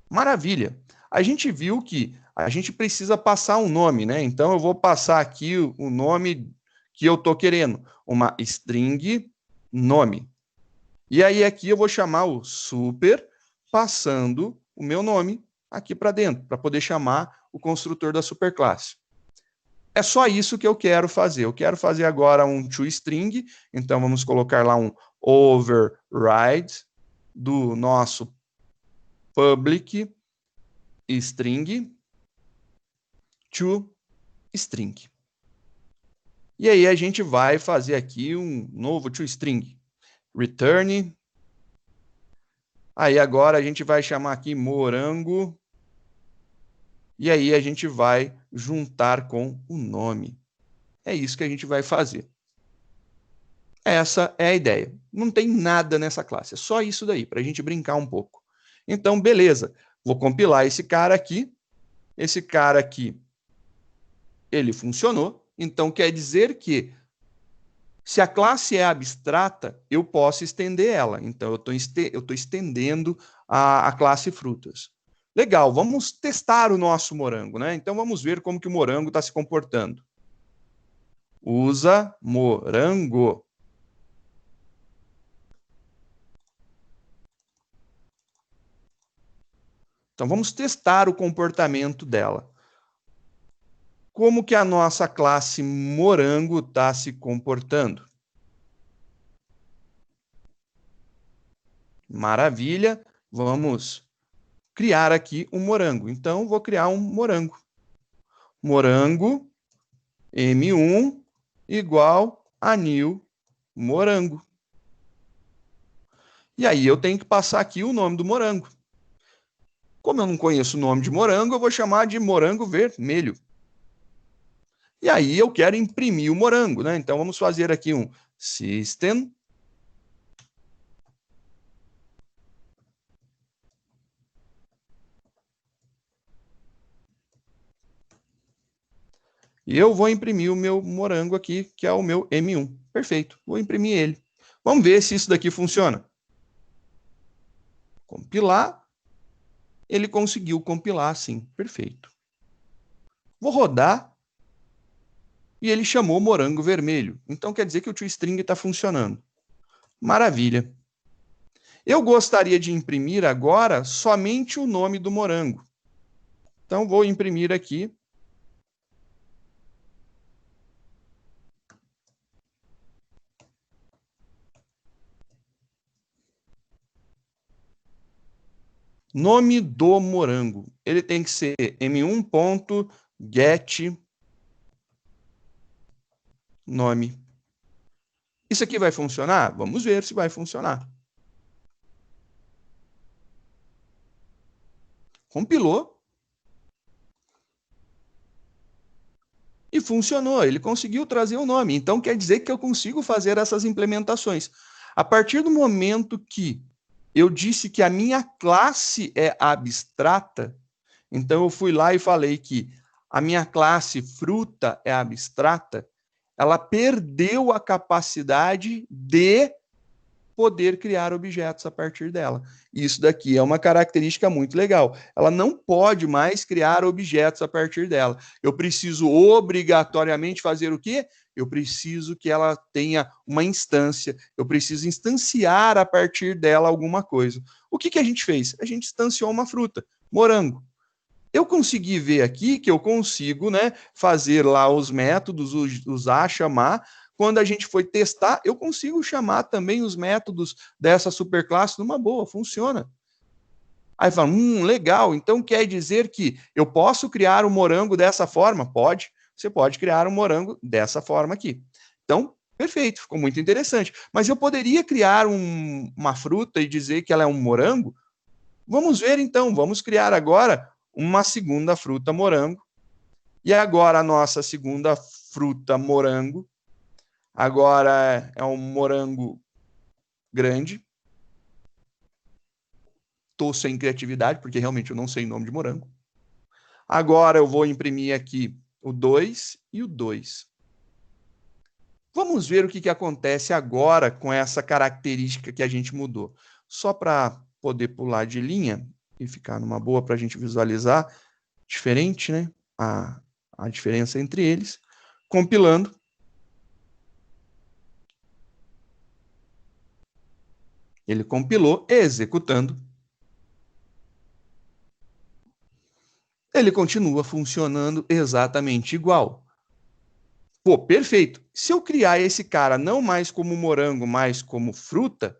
Maravilha. A gente viu que a gente precisa passar um nome, né? Então, eu vou passar aqui o nome que eu estou querendo. Uma string nome. E aí, aqui eu vou chamar o super, passando o meu nome aqui para dentro, para poder chamar o construtor da superclasse. É só isso que eu quero fazer. Eu quero fazer agora um toString, então vamos colocar lá um override do nosso public string toString. E aí a gente vai fazer aqui um novo toString. Return. Aí agora a gente vai chamar aqui morango. E aí a gente vai juntar com o nome. É isso que a gente vai fazer. Essa é a ideia. Não tem nada nessa classe, é só isso daí, para a gente brincar um pouco. Então, beleza. Vou compilar esse cara aqui. Esse cara aqui, ele funcionou. Então, quer dizer que se a classe é abstrata, eu posso estender ela. Então, eu estou estendendo a classe frutas. Legal, vamos testar o nosso morango, né? Então, vamos ver como que o morango está se comportando. Usa morango. Então, vamos testar o comportamento dela. Como que a nossa classe morango está se comportando? Maravilha. Vamos criar aqui um morango. Então, vou criar um morango. Morango M1 igual a new morango. E aí eu tenho que passar aqui o nome do morango. Como eu não conheço o nome de morango, eu vou chamar de morango vermelho. E aí eu quero imprimir o morango, né? Então vamos fazer aqui um system. E eu vou imprimir o meu morango aqui, que é o meu M1. Perfeito, vou imprimir ele. Vamos ver se isso daqui funciona. Compilar. Ele conseguiu compilar, sim. Perfeito. Vou rodar. E ele chamou morango vermelho. Então quer dizer que o toString está funcionando. Maravilha. Eu gostaria de imprimir agora somente o nome do morango. Então vou imprimir aqui. Nome do morango. Ele tem que ser m1.get nome. Isso aqui vai funcionar? Vamos ver se vai funcionar. Compilou. E funcionou, ele conseguiu trazer o nome. Então, quer dizer que eu consigo fazer essas implementações. A partir do momento que eu disse que a minha classe é abstrata, então eu fui lá e falei que a minha classe fruta é abstrata, ela perdeu a capacidade de poder criar objetos a partir dela. Isso daqui é uma característica muito legal. Ela não pode mais criar objetos a partir dela. Eu preciso obrigatoriamente fazer o quê? Eu preciso que ela tenha uma instância, eu preciso instanciar a partir dela alguma coisa. O que a gente fez? A gente instanciou uma fruta, morango. Eu consegui ver aqui que eu consigo, né, fazer lá os métodos, usar, chamar. Quando a gente foi testar, eu consigo chamar também os métodos dessa superclasse numa boa, funciona. Aí fala, legal, então quer dizer que eu posso criar um morango dessa forma? Pode, você pode criar um morango dessa forma aqui. Então, perfeito, ficou muito interessante. Mas eu poderia criar uma fruta e dizer que ela é um morango? Vamos ver então, vamos criar agora uma segunda fruta morango. E agora a nossa segunda fruta morango, agora é um morango grande. Estou sem criatividade, porque realmente eu não sei o nome de morango. Agora eu vou imprimir aqui o 2 e o 2. Vamos ver o que acontece agora com essa característica que a gente mudou. Só para poder pular de linha e ficar numa boa para a gente visualizar, diferente, né? A diferença entre eles. Compilando. Ele compilou, executando. Ele continua funcionando exatamente igual. Pô, perfeito. Se eu criar esse cara não mais como morango, mas como fruta,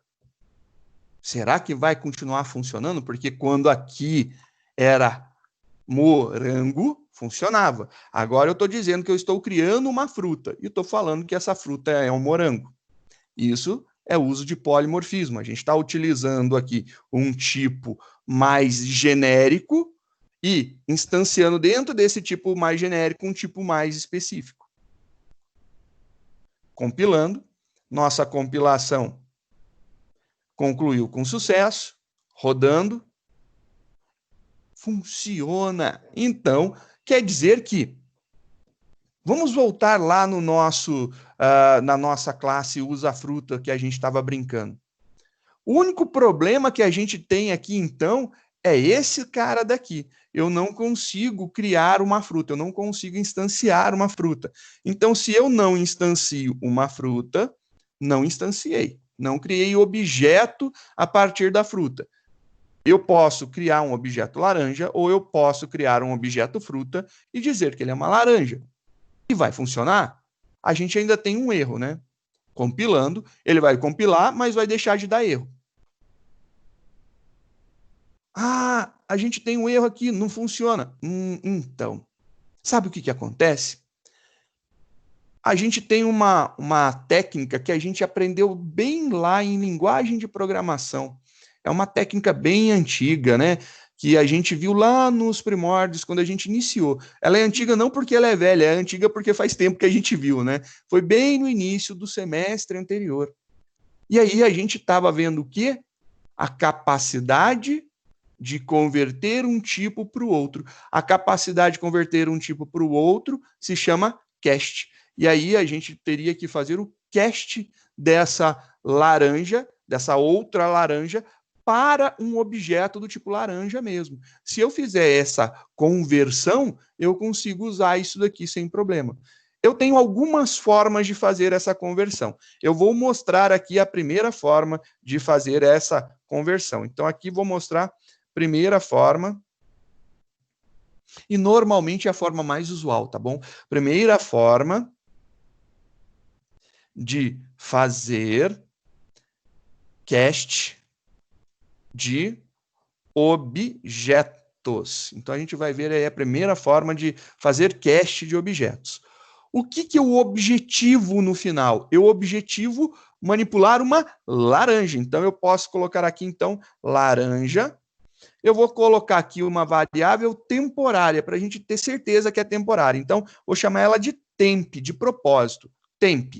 será que vai continuar funcionando? Porque quando aqui era morango, funcionava. Agora eu estou dizendo que eu estou criando uma fruta e estou falando que essa fruta é um morango. Isso é uso de polimorfismo. A gente está utilizando aqui um tipo mais genérico e instanciando dentro desse tipo mais genérico um tipo mais específico. Compilando, nossa compilação concluiu com sucesso, rodando, funciona. Então, quer dizer que vamos voltar lá no nosso, na nossa classe usa fruta que a gente estava brincando. O único problema que a gente tem aqui, então, é esse cara daqui. Eu não consigo criar uma fruta, eu não consigo instanciar uma fruta. Então, se eu não instancio uma fruta, não instanciei, não criei objeto a partir da fruta. Eu posso criar um objeto laranja ou eu posso criar um objeto fruta e dizer que ele é uma laranja. E vai funcionar? A gente ainda tem um erro, né? Compilando, ele vai compilar, mas vai deixar de dar erro. Ah, a gente tem um erro aqui, não funciona. Então, sabe o que acontece? A gente tem uma técnica que a gente aprendeu bem lá em linguagem de programação. É uma técnica bem antiga, né? Que a gente viu lá nos primórdios, quando a gente iniciou. Ela é antiga não porque ela é velha, é antiga porque faz tempo que a gente viu, né? Foi bem no início do semestre anterior. E aí a gente estava vendo o quê? A capacidade de converter um tipo para o outro. A capacidade de converter um tipo para o outro se chama cast. E aí a gente teria que fazer o cast dessa laranja, dessa outra laranja, para um objeto do tipo laranja mesmo. Se eu fizer essa conversão, eu consigo usar isso daqui sem problema. Eu tenho algumas formas de fazer essa conversão. Eu vou mostrar aqui a primeira forma de fazer essa conversão. Então, aqui vou mostrar primeira forma, e normalmente é a forma mais usual, tá bom? Primeira forma de fazer cast de objetos. Então a gente vai ver aí a primeira forma de fazer cast de objetos. O que é o objetivo no final? Eu objetivo manipular uma laranja. Então eu posso colocar aqui então laranja. eu vou colocar aqui uma variável temporária, para a gente ter certeza que é temporária. Então, vou chamar ela de temp, de propósito, temp.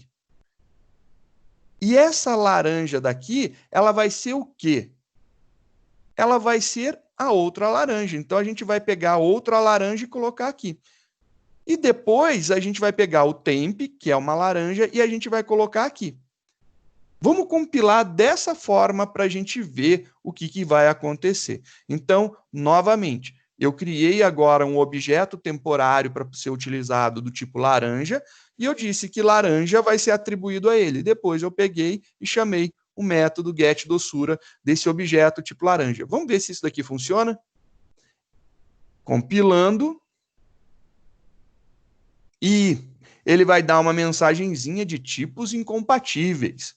E essa laranja daqui, ela vai ser o quê? Ela vai ser a outra laranja. Então, a gente vai pegar a outra laranja e colocar aqui. E depois, a gente vai pegar o temp, que é uma laranja, e a gente vai colocar aqui. Vamos compilar dessa forma para a gente ver o que vai acontecer. Então, novamente, eu criei agora um objeto temporário para ser utilizado do tipo laranja, e eu disse que laranja vai ser atribuído a ele. Depois eu peguei e chamei o método getDoçura desse objeto tipo laranja. Vamos ver se isso daqui funciona? Compilando. E ele vai dar uma mensagenzinha de tipos incompatíveis.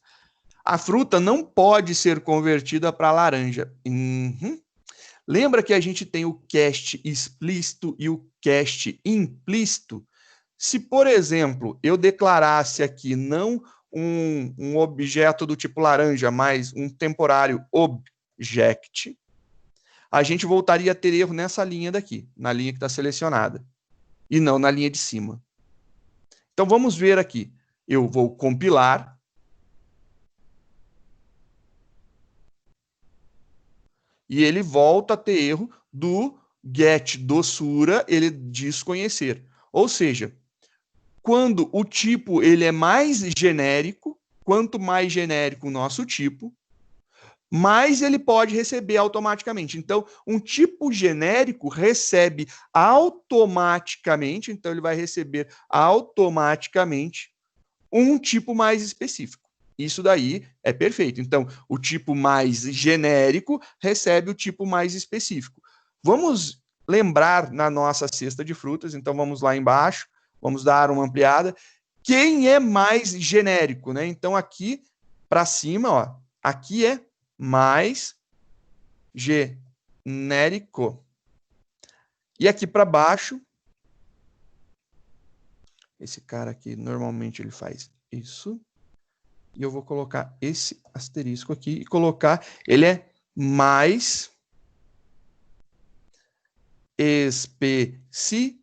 A fruta não pode ser convertida para laranja. Lembra que a gente tem o cast explícito e o cast implícito? Se, por exemplo, eu declarasse aqui não um objeto do tipo laranja, mas um temporário object, a gente voltaria a ter erro nessa linha daqui, na linha que está selecionada, e não na linha de cima. Então, vamos ver aqui. Eu vou compilar. E ele volta a ter erro do getDoçura, ele desconhecer. Ou seja, quando o tipo ele é mais genérico, quanto mais genérico o nosso tipo, mais ele pode receber automaticamente. Então, um tipo genérico recebe automaticamente, então ele vai receber automaticamente um tipo mais específico. Isso daí é perfeito. Então, o tipo mais genérico recebe o tipo mais específico. Vamos lembrar na nossa cesta de frutas, então vamos lá embaixo, vamos dar uma ampliada. Quem é mais genérico, né? Então, aqui para cima, ó, aqui é mais genérico. E aqui para baixo, esse cara aqui, normalmente ele faz isso. E eu vou colocar esse asterisco aqui e colocar, ele é mais específico.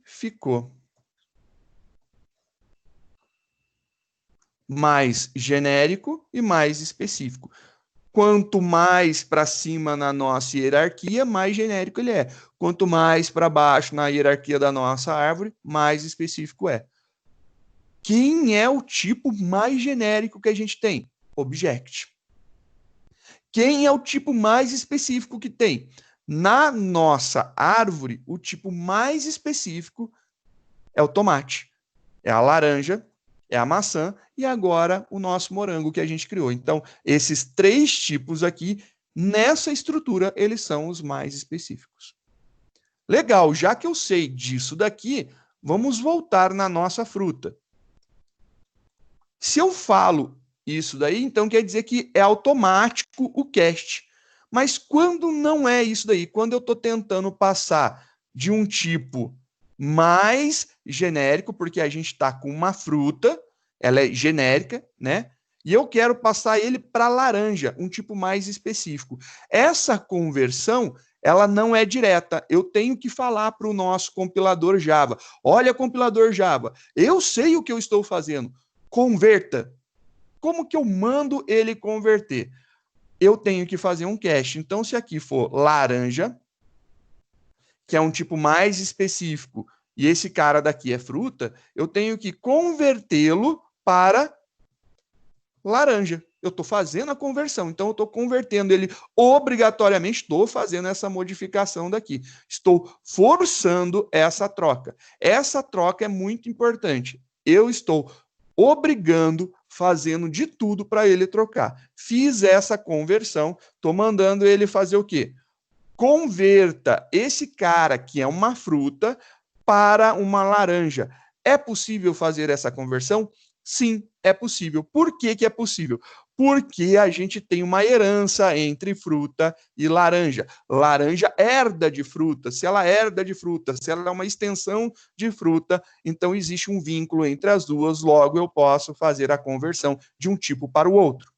Mais genérico e mais específico. Quanto mais para cima na nossa hierarquia, mais genérico ele é. Quanto mais para baixo na hierarquia da nossa árvore, mais específico é. Quem é o tipo mais genérico que a gente tem? Object. Quem é o tipo mais específico que tem? Na nossa árvore, o tipo mais específico é o tomate, é a laranja, é a maçã e agora o nosso morango que a gente criou. Então, esses três tipos aqui, nessa estrutura, eles são os mais específicos. Legal, já que eu sei disso daqui, vamos voltar na nossa fruta. Se eu falo isso daí, então quer dizer que é automático o cast. Mas quando não é isso daí, quando eu estou tentando passar de um tipo mais genérico, porque a gente está com uma fruta, ela é genérica, né? E eu quero passar ele para laranja, um tipo mais específico. Essa conversão, ela não é direta. Eu tenho que falar para o nosso compilador Java. Olha, compilador Java, eu sei o que eu estou fazendo. Converta. Como que eu mando ele converter? Eu tenho que fazer um cache. Então, se aqui for laranja, que é um tipo mais específico, e esse cara daqui é fruta, eu tenho que convertê-lo para laranja. Eu estou fazendo a conversão, então eu estou convertendo ele obrigatoriamente, estou fazendo essa modificação daqui. Estou forçando essa troca. Essa troca é muito importante. Eu estou obrigando, fazendo de tudo para ele trocar. Fiz essa conversão, estou mandando ele fazer o quê? Converta esse cara, que é uma fruta, para uma laranja. É possível fazer essa conversão? Sim, é possível. Por que é possível? Porque a gente tem uma herança entre fruta e laranja. Laranja herda de fruta. Se ela herda de fruta, se ela é uma extensão de fruta, então existe um vínculo entre as duas, logo eu posso fazer a conversão de um tipo para o outro.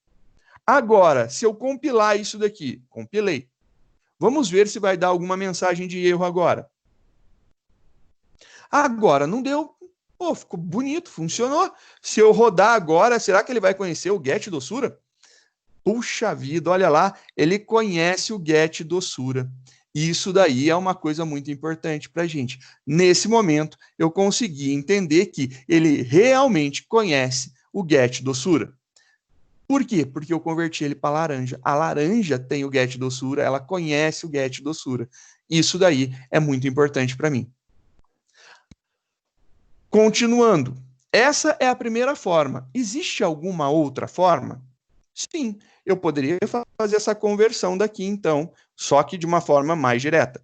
Agora, se eu compilar isso daqui, compilei, Vamos ver se vai dar alguma mensagem de erro agora. Agora não deu. Pô, ficou bonito, funcionou. Se eu rodar agora, será que ele vai conhecer o get doçura? Puxa vida, olha lá, ele conhece o get doçura. Isso daí é uma coisa muito importante para a gente. Nesse momento, eu consegui entender que ele realmente conhece o get doçura. Por quê? Porque eu converti ele para laranja. A laranja tem o get doçura, ela conhece o get doçura. Isso daí é muito importante para mim. Continuando, essa é a primeira forma. Existe alguma outra forma? Sim, eu poderia fazer essa conversão daqui, então, só que de uma forma mais direta.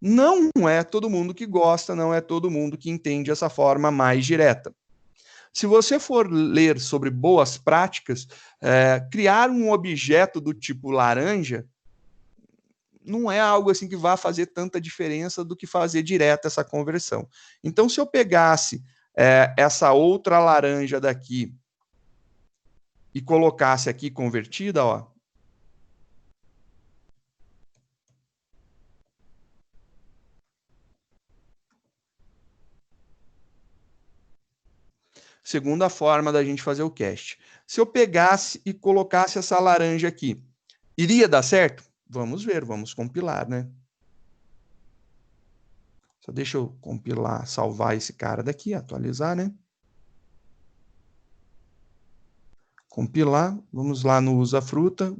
Não é todo mundo que gosta, não é todo mundo que entende essa forma mais direta. Se você for ler sobre boas práticas, criar um objeto do tipo laranja não é algo assim que vá fazer tanta diferença do que fazer direta essa conversão. Então, se eu pegasse essa outra laranja daqui e colocasse aqui convertida, ó, segunda forma da gente fazer o cast. Se eu pegasse e colocasse essa laranja aqui, iria dar certo? Vamos ver, vamos compilar, né? Só deixa eu compilar, salvar esse cara daqui, atualizar, né? Compilar, vamos lá no usa fruta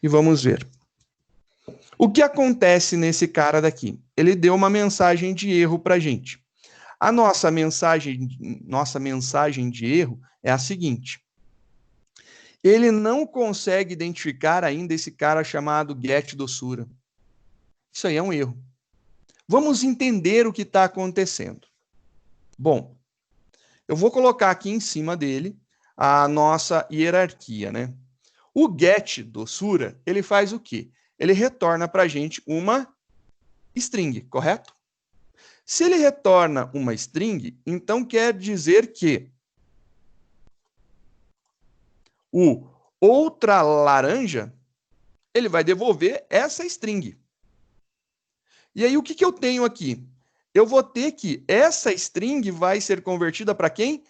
e vamos ver. O que acontece nesse cara daqui? Ele deu uma mensagem de erro para a gente. A nossa mensagem de erro é a seguinte. Ele não consegue identificar ainda esse cara chamado get doçura. Isso aí é um erro. Vamos entender o que está acontecendo. Bom, eu vou colocar aqui em cima dele a nossa hierarquia, né? O get doçura, ele faz o quê? Ele retorna para a gente uma string, correto? Se ele retorna uma string, então quer dizer que o outra laranja, ele vai devolver essa string. E aí, o que eu tenho aqui? Eu vou ter que essa string vai ser convertida para quem?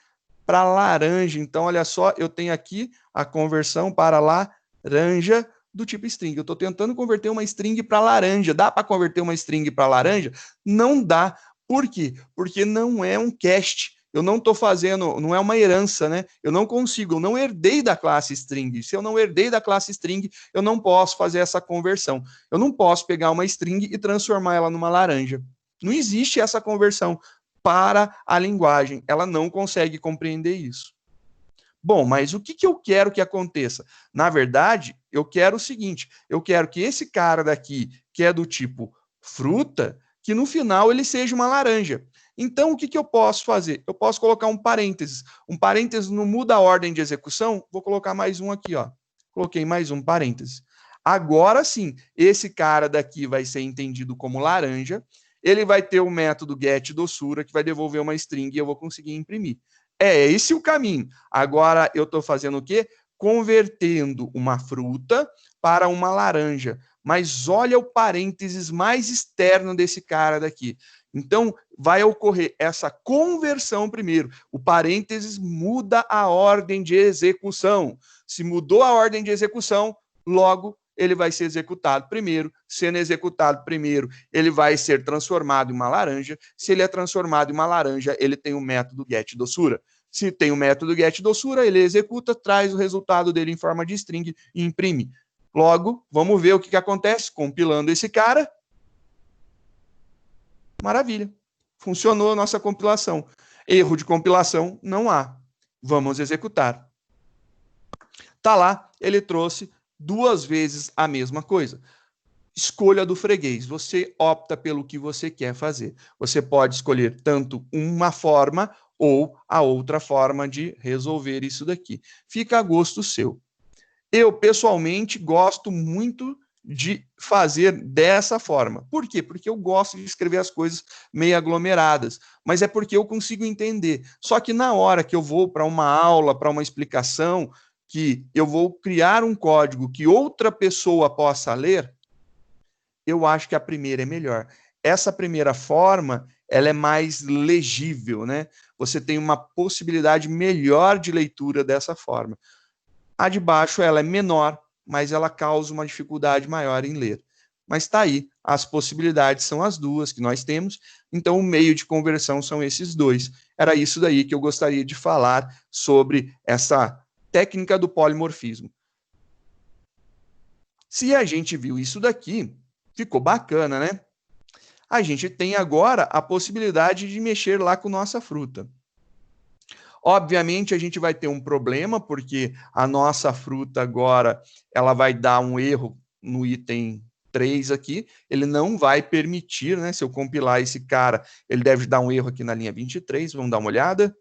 Para laranja. Então, olha só, eu tenho aqui a conversão para laranja do tipo string. Eu estou tentando converter uma string para laranja. Dá para converter uma string para laranja? Não dá. Por quê? Porque não é um cast. Eu não estou fazendo, não é uma herança, né? Eu não consigo, eu não herdei da classe string. Se eu não herdei da classe string, eu não posso fazer essa conversão. Eu não posso pegar uma string e transformar ela numa laranja. Não existe essa conversão para a linguagem. Ela não consegue compreender isso. Bom, mas o que eu quero que aconteça? Na verdade, eu quero o seguinte, eu quero que esse cara daqui, que é do tipo fruta, que no final ele seja uma laranja. Então, o que eu posso fazer? Eu posso colocar um parênteses. Um parênteses não muda a ordem de execução? Vou colocar mais um aqui, ó. Coloquei mais um parênteses. Agora sim, esse cara daqui vai ser entendido como laranja. Ele vai ter o método get doçura, que vai devolver uma string e eu vou conseguir imprimir. É esse o caminho. Agora eu estou fazendo o quê? Convertendo uma fruta para uma laranja. Mas olha o parênteses mais externo desse cara daqui. Então, vai ocorrer essa conversão primeiro. O parênteses muda a ordem de execução. Se mudou a ordem de execução, logo ele vai ser executado primeiro. Sendo executado primeiro, ele vai ser transformado em uma laranja. Se ele é transformado em uma laranja, ele tem o método get doçura. Se tem o método get doçura, ele executa, traz o resultado dele em forma de string e imprime. Logo, vamos ver o que acontece compilando esse cara. Maravilha. Funcionou a nossa compilação. Erro de compilação não há. Vamos executar. Tá lá, ele trouxe 2 vezes a mesma coisa. Escolha do freguês. Você opta pelo que você quer fazer. Você pode escolher tanto uma forma ou a outra forma de resolver isso daqui. Fica a gosto seu. Eu, pessoalmente, gosto muito de fazer dessa forma. Por quê? Porque eu gosto de escrever as coisas meio aglomeradas, mas é porque eu consigo entender. Só que na hora que eu vou para uma aula, para uma explicação, que eu vou criar um código que outra pessoa possa ler, Eu acho que a primeira é melhor. Essa primeira forma, ela é mais legível, né? Você tem uma possibilidade melhor de leitura dessa forma. A de baixo, ela é menor, mas ela causa uma dificuldade maior em ler. Mas está aí, as possibilidades são as duas que nós temos, então o meio de conversão são esses dois. Era isso daí que eu gostaria de falar sobre essa técnica do polimorfismo. Se a gente viu isso daqui, ficou bacana, né? A gente tem agora a possibilidade de mexer lá com nossa fruta. Obviamente, a gente vai ter um problema, porque a nossa fruta agora ela vai dar um erro no item 3 aqui, ele não vai permitir, né? Se eu compilar esse cara, ele deve dar um erro aqui na linha 23, vamos dar uma olhada.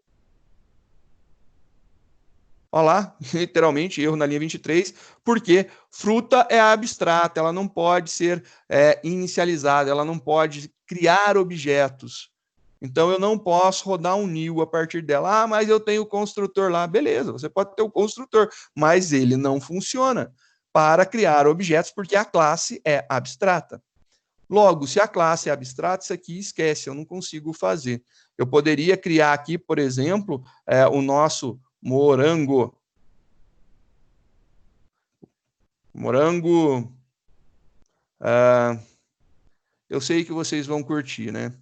Olha lá, literalmente, erro na linha 23, porque fruta é abstrata, ela não pode ser inicializada, ela não pode criar objetos. Então, eu não posso rodar um new a partir dela. Ah, mas eu tenho o construtor lá. Beleza, você pode ter o construtor, mas ele não funciona para criar objetos, porque a classe é abstrata. Logo, se a classe é abstrata, isso aqui esquece, eu não consigo fazer. Eu poderia criar aqui, por exemplo, o nosso morango. Morango. Eu sei que vocês vão curtir, né?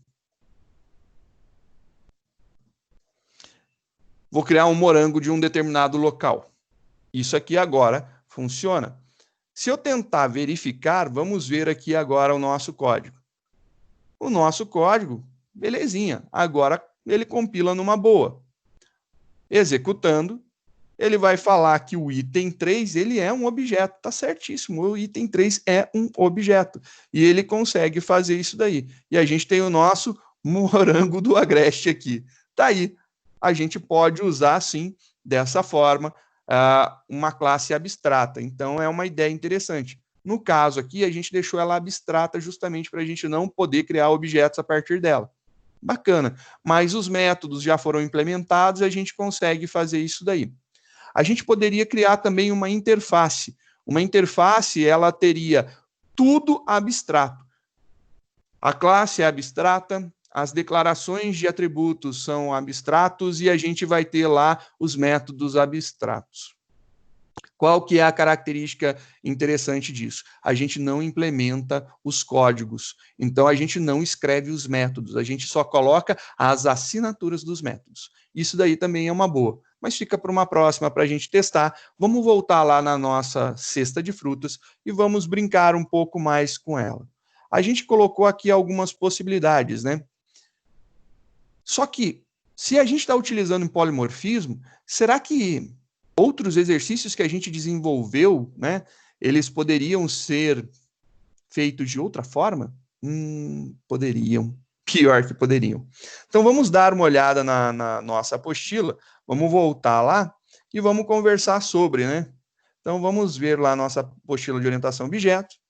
Vou criar um morango de um determinado local. Isso aqui agora funciona. Se eu tentar verificar, vamos ver aqui agora o nosso código. O nosso código, belezinha. Agora ele compila numa boa. Executando, ele vai falar que o item 3 ele é um objeto. Tá certíssimo, o item 3 é um objeto. E ele consegue fazer isso daí. E a gente tem o nosso morango do Agreste aqui. Tá aí. A gente pode usar, sim, dessa forma, uma classe abstrata. Então, é uma ideia interessante. No caso aqui, a gente deixou ela abstrata justamente para a gente não poder criar objetos a partir dela. Bacana. Mas os métodos já foram implementados e a gente consegue fazer isso daí. A gente poderia criar também uma interface. Uma interface, ela teria tudo abstrato. A classe é abstrata, as declarações de atributos são abstratos e a gente vai ter lá os métodos abstratos. Qual que é a característica interessante disso? A gente não implementa os códigos, então a gente não escreve os métodos, a gente só coloca as assinaturas dos métodos. Isso daí também é uma boa, mas fica para uma próxima para a gente testar. Vamos voltar lá na nossa cesta de frutas e vamos brincar um pouco mais com ela. A gente colocou aqui algumas possibilidades, né? Só que, se a gente está utilizando em polimorfismo, será que outros exercícios que a gente desenvolveu, né, eles poderiam ser feitos de outra forma? Poderiam. Pior que poderiam. Então, vamos dar uma olhada na nossa apostila, vamos voltar lá e vamos conversar sobre, né? Então, vamos ver lá a nossa apostila de orientação a objetos.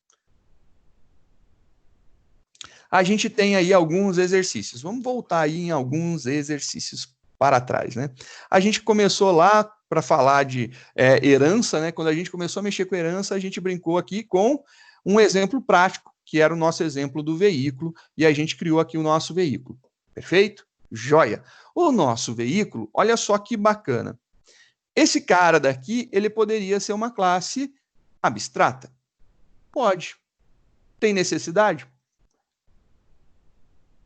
A gente tem aí alguns exercícios. Vamos voltar aí em alguns exercícios para trás, né? A gente começou lá para falar de herança, né? Quando a gente começou a mexer com herança, a gente brincou aqui com um exemplo prático, que era o nosso exemplo do veículo, e a gente criou aqui o nosso veículo. Perfeito? Joia! O nosso veículo, olha só que bacana. Esse cara daqui, ele poderia ser uma classe abstrata? Pode. Tem necessidade?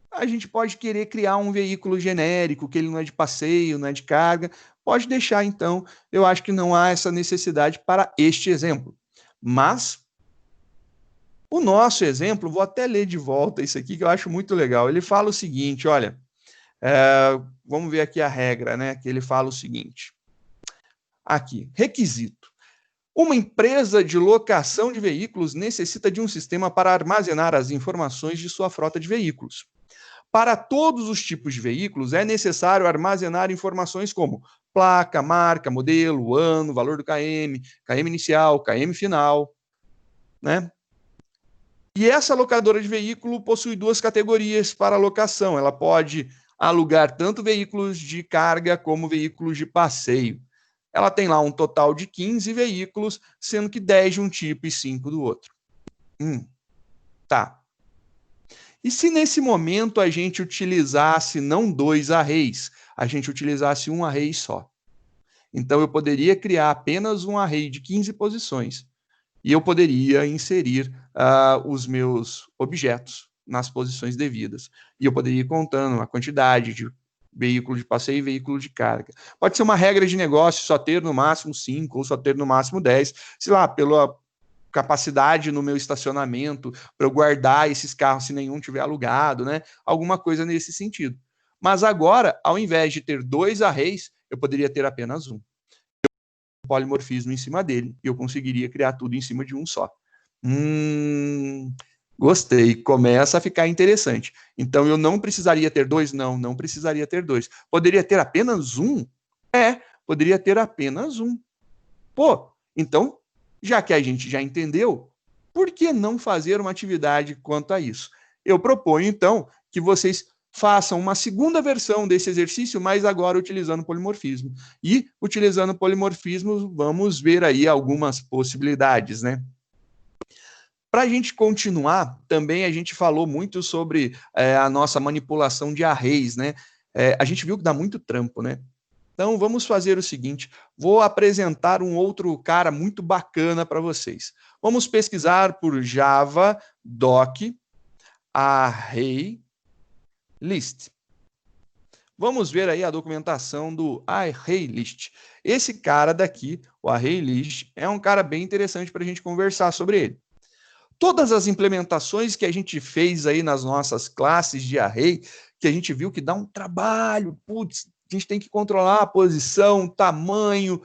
A gente pode querer criar um veículo genérico, que ele não é de passeio, não é de carga. Pode deixar, então. Eu acho que não há essa necessidade para este exemplo. Mas o nosso exemplo, vou até ler de volta isso aqui, que eu acho muito legal. Ele fala o seguinte, olha, vamos ver aqui a regra, né? Que ele fala o seguinte. Aqui, requisito. Uma empresa de locação de veículos necessita de um sistema para armazenar as informações de sua frota de veículos. Para todos os tipos de veículos, é necessário armazenar informações como placa, marca, modelo, ano, valor do KM, KM inicial, KM final, né? E essa locadora de veículo possui duas categorias para locação. Ela pode alugar tanto veículos de carga como veículos de passeio. Ela tem lá um total de 15 veículos, sendo que 10 de um tipo e 5 do outro. Tá. E se nesse momento a gente utilizasse não 2 arrays, a gente utilizasse um array só? Então, eu poderia criar apenas um array de 15 posições e eu poderia inserir os meus objetos nas posições devidas. E eu poderia ir contando a quantidade de veículo de passeio e veículo de carga. Pode ser uma regra de negócio, só ter no máximo 5 ou só ter no máximo 10, sei lá, pela capacidade no meu estacionamento, para eu guardar esses carros se nenhum tiver alugado, né? Alguma coisa nesse sentido. Mas agora, ao invés de ter 2 arrays, eu poderia ter apenas um polimorfismo em cima dele, e eu conseguiria criar tudo em cima de um só. Gostei, começa a ficar interessante. Então, eu não precisaria ter 2? Não precisaria ter 2. Poderia ter apenas um? Poderia ter apenas um. Pô, então, já que a gente já entendeu, por que não fazer uma atividade quanto a isso? Eu proponho, então, que vocês façam uma segunda versão desse exercício, mas agora utilizando polimorfismo. E, utilizando polimorfismo, vamos ver aí algumas possibilidades, né? Para a gente continuar, também a gente falou muito sobre a nossa manipulação de arrays, né? A gente viu que dá muito trampo, né? Então, vamos fazer o seguinte, vou apresentar um outro cara muito bacana para vocês. Vamos pesquisar por Java Doc Array List. Vamos ver aí a documentação do Array List. Esse cara daqui, o Array List, é um cara bem interessante para a gente conversar sobre ele. Todas as implementações que a gente fez aí nas nossas classes de array, que a gente viu que dá um trabalho, putz, a gente tem que controlar a posição, tamanho.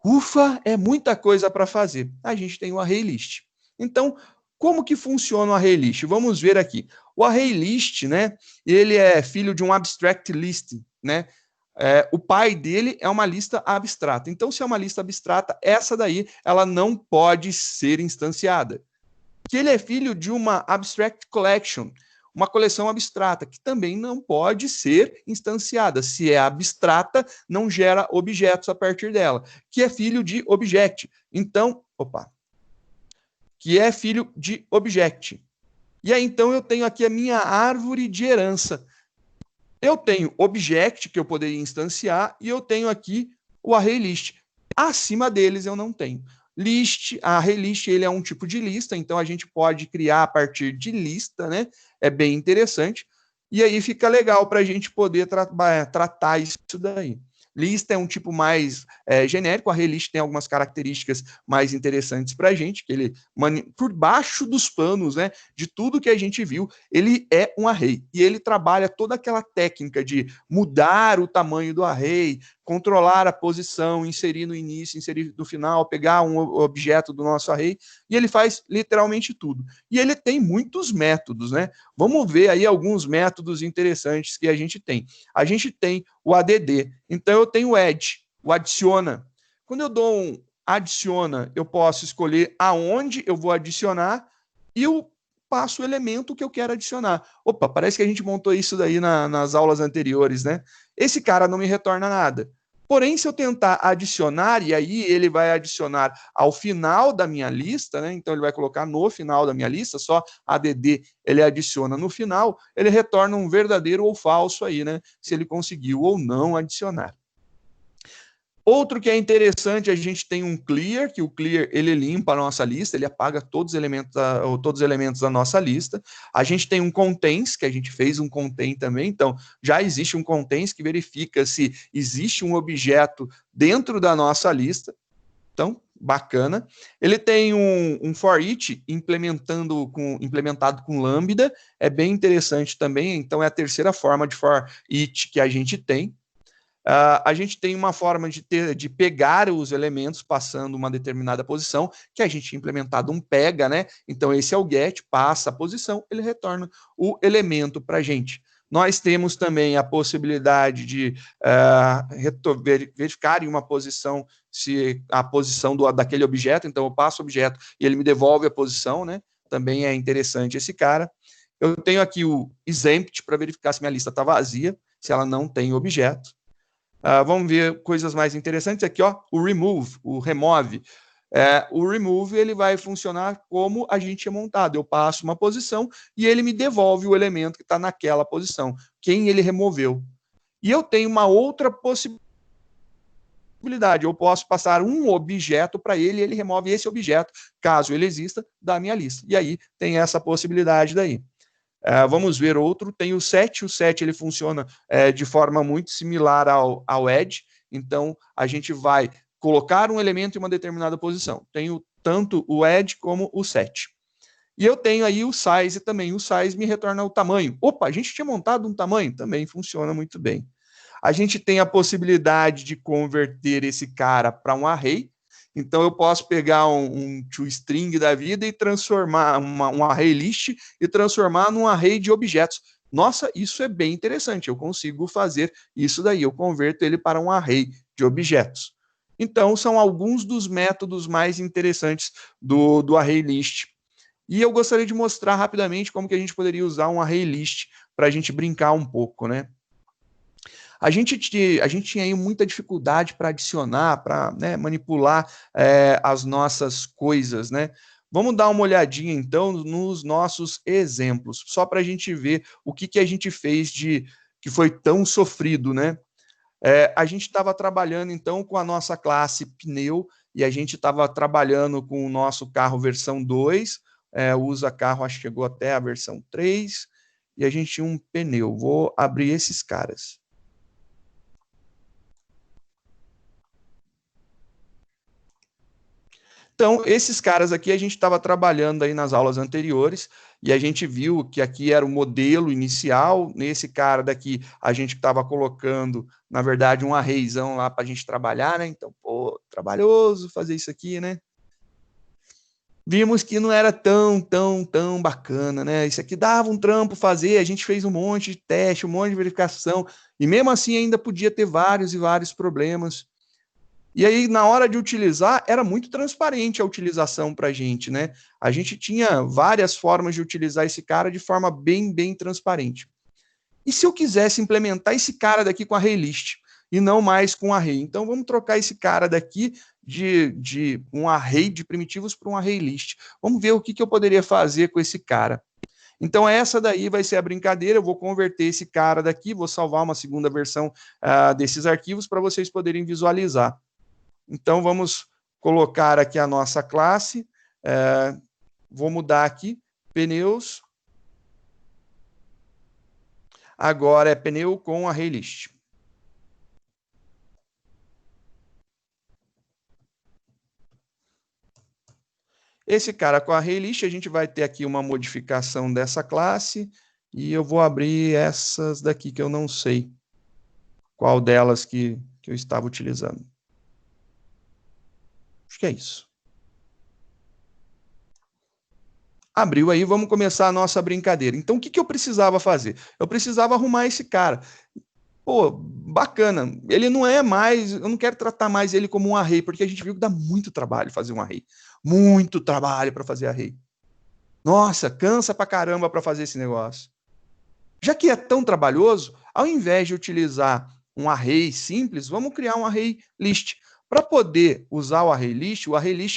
Ufa, é muita coisa para fazer. A gente tem o array list. Então, como que funciona o array list? Vamos ver aqui. O array list, né, ele é filho de um abstract list, né? O pai dele é uma lista abstrata. Então, se é uma lista abstrata, essa daí ela não pode ser instanciada. Que ele é filho de uma abstract collection, uma coleção abstrata, que também não pode ser instanciada. Se é abstrata, não gera objetos a partir dela, que é filho de object. Então, que é filho de object. E aí, então, eu tenho aqui a minha árvore de herança. Eu tenho object, que eu poderia instanciar, e eu tenho aqui o array list. Acima deles eu não tenho. List, a array list, ele é um tipo de lista, então a gente pode criar a partir de lista, né? É bem interessante. E aí fica legal para a gente poder tratar isso daí. Lista é um tipo mais genérico, a array list tem algumas características mais interessantes para a gente, que ele, por baixo dos panos, né, de tudo que a gente viu, ele é um array, e ele trabalha toda aquela técnica de mudar o tamanho do array, controlar a posição, inserir no início, inserir no final, pegar um objeto do nosso array, e ele faz literalmente tudo. E ele tem muitos métodos, né? Vamos ver aí alguns métodos interessantes que a gente tem. A gente tem o ADD. Então, eu tenho o add, o adiciona. Quando eu dou um adiciona, eu posso escolher aonde eu vou adicionar e eu passo o elemento que eu quero adicionar. Opa, parece que a gente montou isso daí nas aulas anteriores, né? Esse cara não me retorna nada. Porém, se eu tentar adicionar, e aí ele vai adicionar ao final da minha lista, né? Então ele vai colocar no final da minha lista, só ADD ele adiciona no final, ele retorna um verdadeiro ou falso aí, né? Se ele conseguiu ou não adicionar. Outro que é interessante, a gente tem um clear, que o clear ele limpa a nossa lista, ele apaga todos os elementos da nossa lista. A gente tem um contains, que a gente fez um contain também, então já existe um contains que verifica se existe um objeto dentro da nossa lista. Então, bacana. Ele tem um for each implementado com Lambda, é bem interessante também, então é a terceira forma de for each que a gente tem. A gente tem uma forma de pegar os elementos passando uma determinada posição, que a gente tinha implementado um pega, né? Então, esse é o get, passa a posição, ele retorna o elemento para a gente. Nós temos também a possibilidade de verificar em uma posição se a posição daquele objeto, então eu passo o objeto e ele me devolve a posição, né? Também é interessante esse cara. Eu tenho aqui o exempt para verificar se minha lista está vazia, se ela não tem objeto. Vamos ver coisas mais interessantes aqui, ó, o remove, o remove. O remove ele vai funcionar como a gente tinha montado. Eu passo uma posição e ele me devolve o elemento que está naquela posição, quem ele removeu. E eu tenho uma outra possibilidade. Eu posso passar um objeto para ele e ele remove esse objeto, caso ele exista, da minha lista. E aí tem essa possibilidade daí. Vamos ver outro, tem o set. O set ele funciona de forma muito similar ao add. Então, a gente vai colocar um elemento em uma determinada posição. Tenho tanto o add como o set. E eu tenho aí o size também. O size me retorna o tamanho. Opa, a gente tinha montado um tamanho? Também funciona muito bem. A gente tem a possibilidade de converter esse cara para um array. Então, eu posso pegar um toString da vida e transformar um array list e transformar num array de objetos. Nossa, isso é bem interessante. Eu consigo fazer isso daí. Eu converto ele para um array de objetos. Então, são alguns dos métodos mais interessantes do array list. E eu gostaria de mostrar rapidamente como que a gente poderia usar um array list para a gente brincar um pouco, né? A gente tinha aí muita dificuldade para adicionar, para manipular as nossas coisas, né? Vamos dar uma olhadinha, então, nos nossos exemplos, só para a gente ver o que a gente fez que foi tão sofrido, né? A gente estava trabalhando, então, com a nossa classe pneu, e a gente estava trabalhando com o nosso carro versão 2, usa carro, acho que chegou até a versão 3, e a gente tinha um pneu. Vou abrir esses caras. Então, esses caras aqui a gente estava trabalhando aí nas aulas anteriores e a gente viu que aqui era o modelo inicial. Nesse cara daqui a gente estava colocando, na verdade, um arrayzão lá para a gente trabalhar, né? Então, pô, trabalhoso fazer isso aqui, né? Vimos que não era tão bacana, né? Isso aqui dava um trampo fazer, a gente fez um monte de teste, um monte de verificação, e mesmo assim ainda podia ter vários e vários problemas. E aí, na hora de utilizar, era muito transparente a utilização para a gente, né? A gente tinha várias formas de utilizar esse cara de forma bem transparente. E se eu quisesse implementar esse cara daqui com array list e não mais com array? Então, vamos trocar esse cara daqui de um array de primitivos para um array list. Vamos ver o que eu poderia fazer com esse cara. Então, essa daí vai ser a brincadeira. Eu vou converter esse cara daqui, vou salvar uma segunda versão desses arquivos para vocês poderem visualizar. Então, vamos colocar aqui a nossa classe. Vou mudar aqui, pneus. Agora é pneu com array list. Esse cara com array list, a gente vai ter aqui uma modificação dessa classe. E eu vou abrir essas daqui que eu não sei qual delas que eu estava utilizando. Acho que é isso. Abriu aí, vamos começar a nossa brincadeira. Então, o que eu precisava fazer? Eu precisava arrumar esse cara. Pô, bacana. Ele não é mais, eu não quero tratar mais ele como um array, porque a gente viu que dá muito trabalho fazer um array. Muito trabalho para fazer array. Nossa, cansa pra caramba para fazer esse negócio. Já que é tão trabalhoso, ao invés de utilizar um array simples, vamos criar um array list. Para poder usar o array list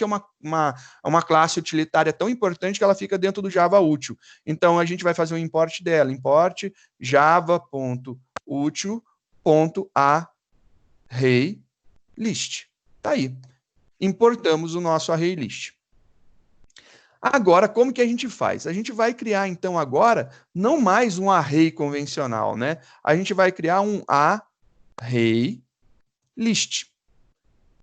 é uma classe utilitária tão importante que ela fica dentro do Java útil. Então, a gente vai fazer um import dela, import java.util.arraylist. Tá aí. Importamos o nosso array list. Agora, como que a gente faz? A gente vai criar, então, agora, não mais um array convencional, né? A gente vai criar um array list.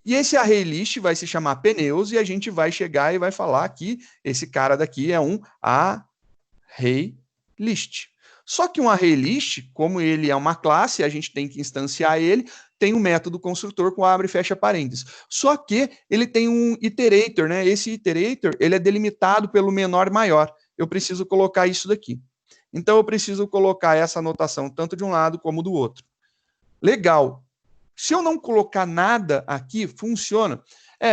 E esse array list vai se chamar pneus e a gente vai chegar e vai falar que esse cara daqui é um array list. Só que um array list, como ele é uma classe, a gente tem que instanciar ele, tem um método construtor com abre e fecha parênteses. Só que ele tem um iterator, né? Esse iterator, ele é delimitado pelo menor maior. Eu preciso colocar isso daqui. Então, eu preciso colocar essa anotação tanto de um lado como do outro. Legal. Se eu não colocar nada aqui, funciona?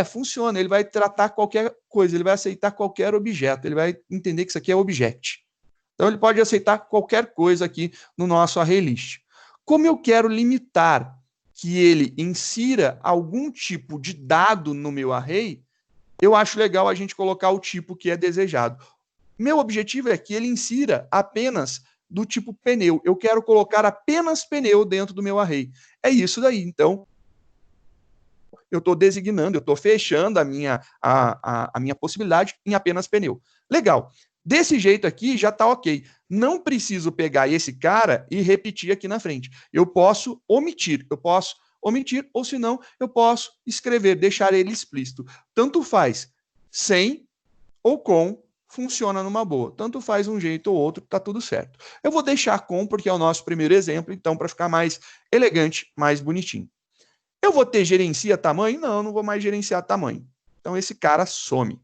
Funciona. Ele vai tratar qualquer coisa, ele vai aceitar qualquer objeto, ele vai entender que isso aqui é object. Então, ele pode aceitar qualquer coisa aqui no nosso array list. Como eu quero limitar que ele insira algum tipo de dado no meu array, eu acho legal a gente colocar o tipo que é desejado. Meu objetivo é que ele insira apenas do tipo pneu. Eu quero colocar apenas pneu dentro do meu array. É isso daí. Então, eu estou designando, eu estou fechando a minha possibilidade em apenas pneu. Legal. Desse jeito aqui já está ok. Não preciso pegar esse cara e repetir aqui na frente. Eu posso omitir, ou se não, eu posso escrever, deixar ele explícito. Tanto faz sem ou com, funciona numa boa. Tanto faz um jeito ou outro, tá tudo certo. Eu vou deixar com, porque é o nosso primeiro exemplo, então, para ficar mais elegante, mais bonitinho. Eu vou ter gerencia tamanho? Não, não vou mais gerenciar tamanho. Então, esse cara some.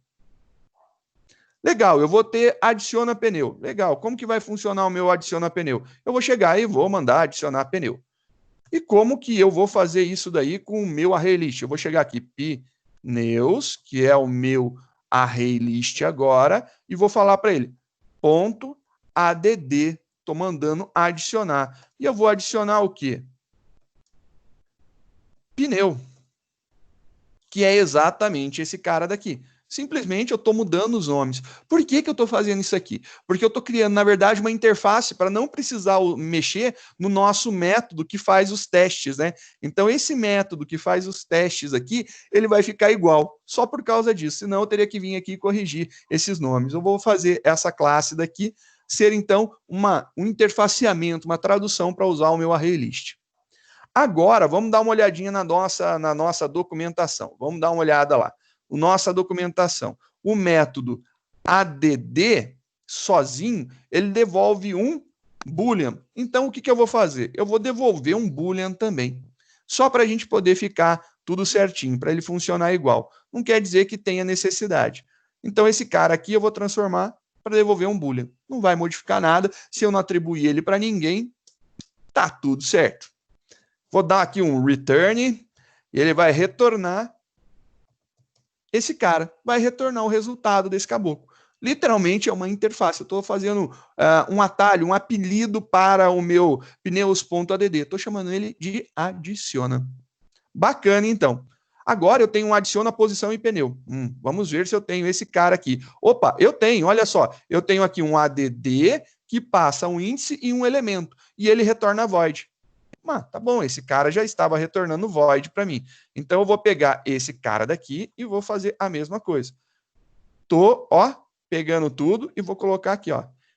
Legal, eu vou ter adiciona pneu. Legal, como que vai funcionar o meu adiciona pneu? Eu vou chegar e vou mandar adicionar pneu. E como que eu vou fazer isso daí com o meu array list? Eu vou chegar aqui, pneus, que é o meu array list agora, e vou falar para ele, ponto add, estou mandando adicionar. E eu vou adicionar o quê? Pneu, que é exatamente esse cara daqui. Simplesmente eu estou mudando os nomes. Por que eu estou fazendo isso aqui? Porque eu estou criando, na verdade, uma interface para não precisar mexer no nosso método que faz os testes, né? Então, esse método que faz os testes aqui, ele vai ficar igual, só por causa disso. Senão, eu teria que vir aqui e corrigir esses nomes. Eu vou fazer essa classe daqui ser, então, um interfaceamento, uma tradução para usar o meu array list. Agora, vamos dar uma olhadinha na nossa documentação. Vamos dar uma olhada lá. Nossa documentação. O método add, sozinho, ele devolve um boolean. Então, o que eu vou fazer? Eu vou devolver um boolean também. Só para a gente poder ficar tudo certinho, para ele funcionar igual. Não quer dizer que tenha necessidade. Então, esse cara aqui eu vou transformar para devolver um boolean. Não vai modificar nada. Se eu não atribuir ele para ninguém, tá tudo certo. Vou dar aqui um return e ele vai retornar esse cara, vai retornar o resultado desse caboclo. Literalmente é uma interface. Eu estou fazendo um atalho, um apelido para o meu pneus.add. Estou chamando ele de adiciona. Bacana, então. Agora eu tenho um adiciona posição e pneu. Vamos ver se eu tenho esse cara aqui. Opa, eu tenho, olha só. Eu tenho aqui um add que passa um índice e um elemento. E ele retorna void. Tá bom, esse cara já estava retornando void para mim. Então eu vou pegar esse cara daqui e vou fazer a mesma coisa. Tô, pegando tudo e vou colocar aqui,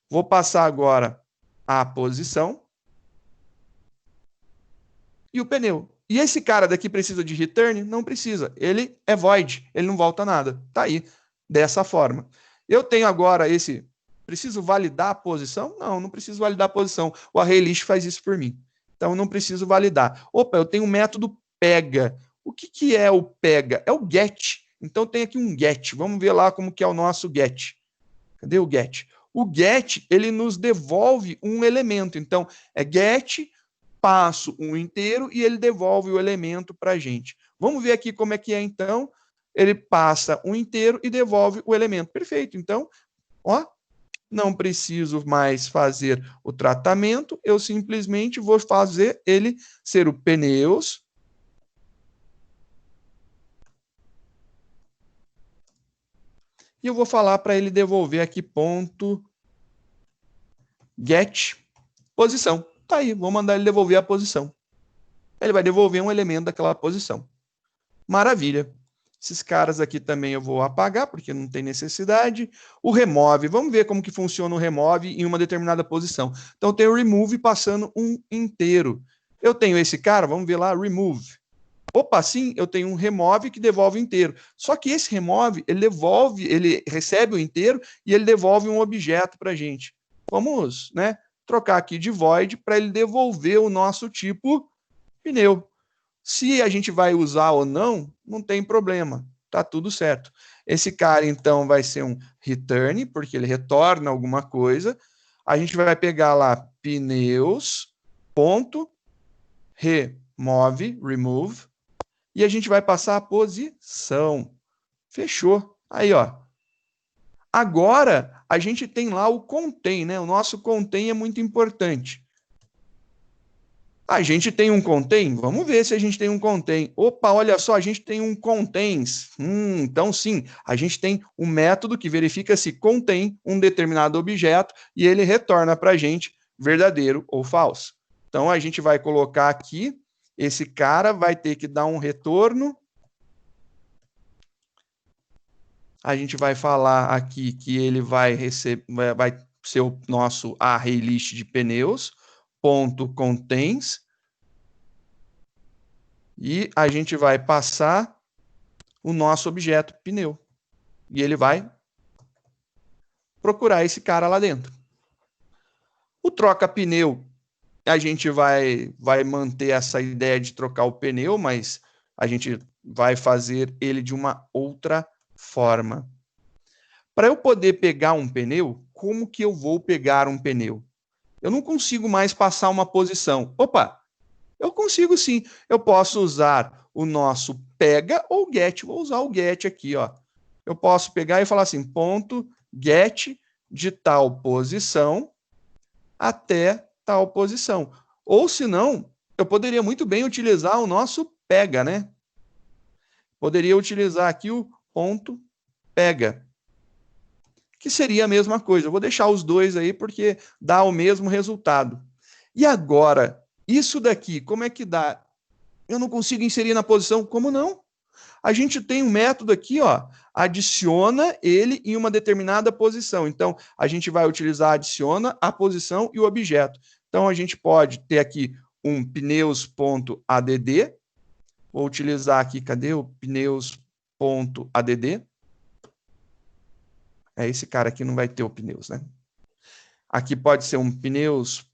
Vou passar agora a posição e o pneu. E esse cara daqui precisa de return? Não precisa. Ele é void, ele não volta nada. Tá aí, dessa forma. Eu tenho agora esse... Preciso validar a posição? Não, não preciso validar a posição. O array list faz isso por mim. Então, não preciso validar. Opa, eu tenho um método pega. O que é o pega? É o get. Então, tem aqui um get. Vamos ver lá como que é o nosso get. Cadê o get? O get, ele nos devolve um elemento. Então, é get, passo um inteiro e ele devolve o elemento para a gente. Vamos ver aqui como é que é, então. Ele passa um inteiro e devolve o elemento. Perfeito. Então, não preciso mais fazer o tratamento, eu simplesmente vou fazer ele ser o pneus. E eu vou falar para ele devolver aqui ponto get posição. Tá aí, vou mandar ele devolver a posição. Ele vai devolver um elemento daquela posição. Maravilha. Esses caras aqui também eu vou apagar, porque não tem necessidade. O remove, vamos ver como que funciona o remove em uma determinada posição. Então, eu tenho o remove passando um inteiro. Eu tenho esse cara, vamos ver lá, remove. Opa, sim, eu tenho um remove que devolve o inteiro. Só que esse remove, ele recebe o inteiro e ele devolve um objeto para a gente. Vamos, trocar aqui de void para ele devolver o nosso tipo pneu. Se a gente vai usar ou não, não tem problema, tá tudo certo. Esse cara, então, vai ser um return, porque ele retorna alguma coisa. A gente vai pegar lá pneus, ponto, remove, e a gente vai passar a posição. Fechou. Aí, Agora, a gente tem lá o contém, né? O nosso contém é muito importante. A gente tem um contém? Vamos ver se a gente tem um contém. Opa, olha só, a gente tem um contains. Então, sim, a gente tem um método que verifica se contém um determinado objeto e ele retorna para a gente verdadeiro ou falso. Então, a gente vai colocar aqui, esse cara vai ter que dar um retorno. A gente vai falar aqui que ele vai receber, vai ser o nosso ArrayList de pneus, ponto contains. E a gente vai passar o nosso objeto pneu. E ele vai procurar esse cara lá dentro. O troca pneu, a gente vai manter essa ideia de trocar o pneu, mas a gente vai fazer ele de uma outra forma. Para eu poder pegar um pneu, como que eu vou pegar um pneu? Eu não consigo mais passar uma posição. Opa, eu consigo sim. Eu posso usar o nosso pega ou get. Vou usar o get aqui, ó. Eu posso pegar e falar assim, ponto get de tal posição até tal posição. Ou se não, eu poderia muito bem utilizar o nosso pega, né? Poderia utilizar aqui o ponto pega, que seria a mesma coisa. Eu vou deixar os dois aí porque dá o mesmo resultado. E agora, isso daqui, como é que dá? Eu não consigo inserir na posição. Como não? A gente tem um método aqui, ó, adiciona ele em uma determinada posição. Então, a gente vai utilizar adiciona a posição e o objeto. Então, a gente pode ter aqui um pneus.add. Vou utilizar aqui, cadê o pneus.add? Esse cara aqui não vai ter o pneus, né? Aqui pode ser um pneus.add.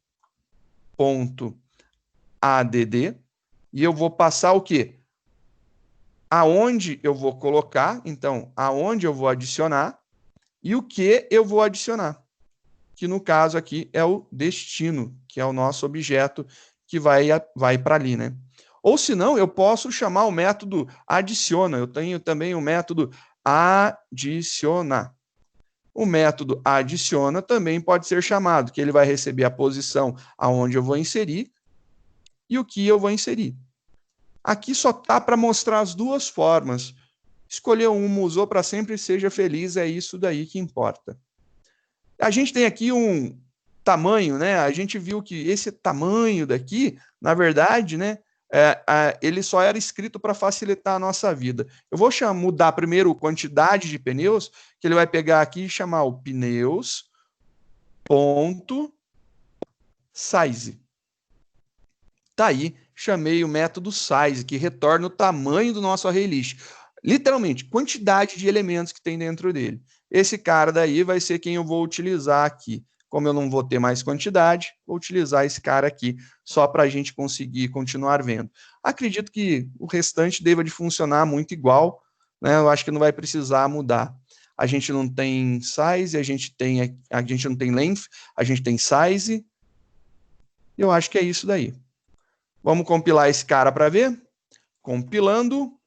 E eu vou passar o quê? Aonde eu vou colocar, então, aonde eu vou adicionar e o que eu vou adicionar, que no caso aqui é o destino, que é o nosso objeto que vai para ali, né? Ou se não, eu posso chamar o método adiciona, eu tenho também o método adicionar. O método adiciona também pode ser chamado, que ele vai receber a posição aonde eu vou inserir e o que eu vou inserir. Aqui só tá para mostrar as duas formas. Escolheu uma, usou para sempre, seja feliz, é isso daí que importa. A gente tem aqui um tamanho, né? A gente viu que esse tamanho daqui, na verdade, né? Ele só era escrito para facilitar a nossa vida. Eu vou mudar primeiro quantidade de pneus, que ele vai pegar aqui e chamar o pneus ponto size. Tá aí, chamei o método size, que retorna o tamanho do nosso ArrayList. Literalmente, quantidade de elementos que tem dentro dele. Esse cara daí vai ser quem eu vou utilizar aqui. Como eu não vou ter mais quantidade, vou utilizar esse cara aqui, só para a gente conseguir continuar vendo. Acredito que o restante deva de funcionar muito igual, né? Eu acho que não vai precisar mudar. A gente não tem size, a gente não tem length, a gente tem size. Eu acho que é isso daí. Vamos compilar esse cara para ver? Compilando.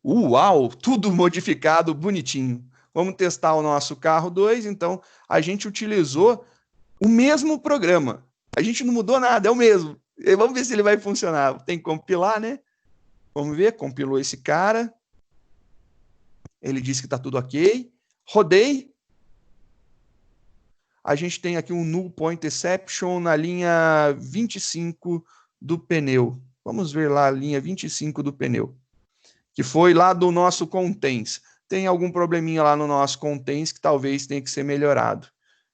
Uau, tudo modificado, bonitinho. Vamos testar o nosso carro 2. Então, a gente utilizou o mesmo programa. A gente não mudou nada, é o mesmo. Vamos ver se ele vai funcionar. Tem que compilar, né? Vamos ver, compilou esse cara. Ele disse que está tudo ok. Rodei. A gente tem aqui um null point exception na linha 25 do pneu. Vamos ver lá a linha 25 do pneu, que foi lá do nosso contents. Tem algum probleminha lá no nosso contents que talvez tenha que ser melhorado.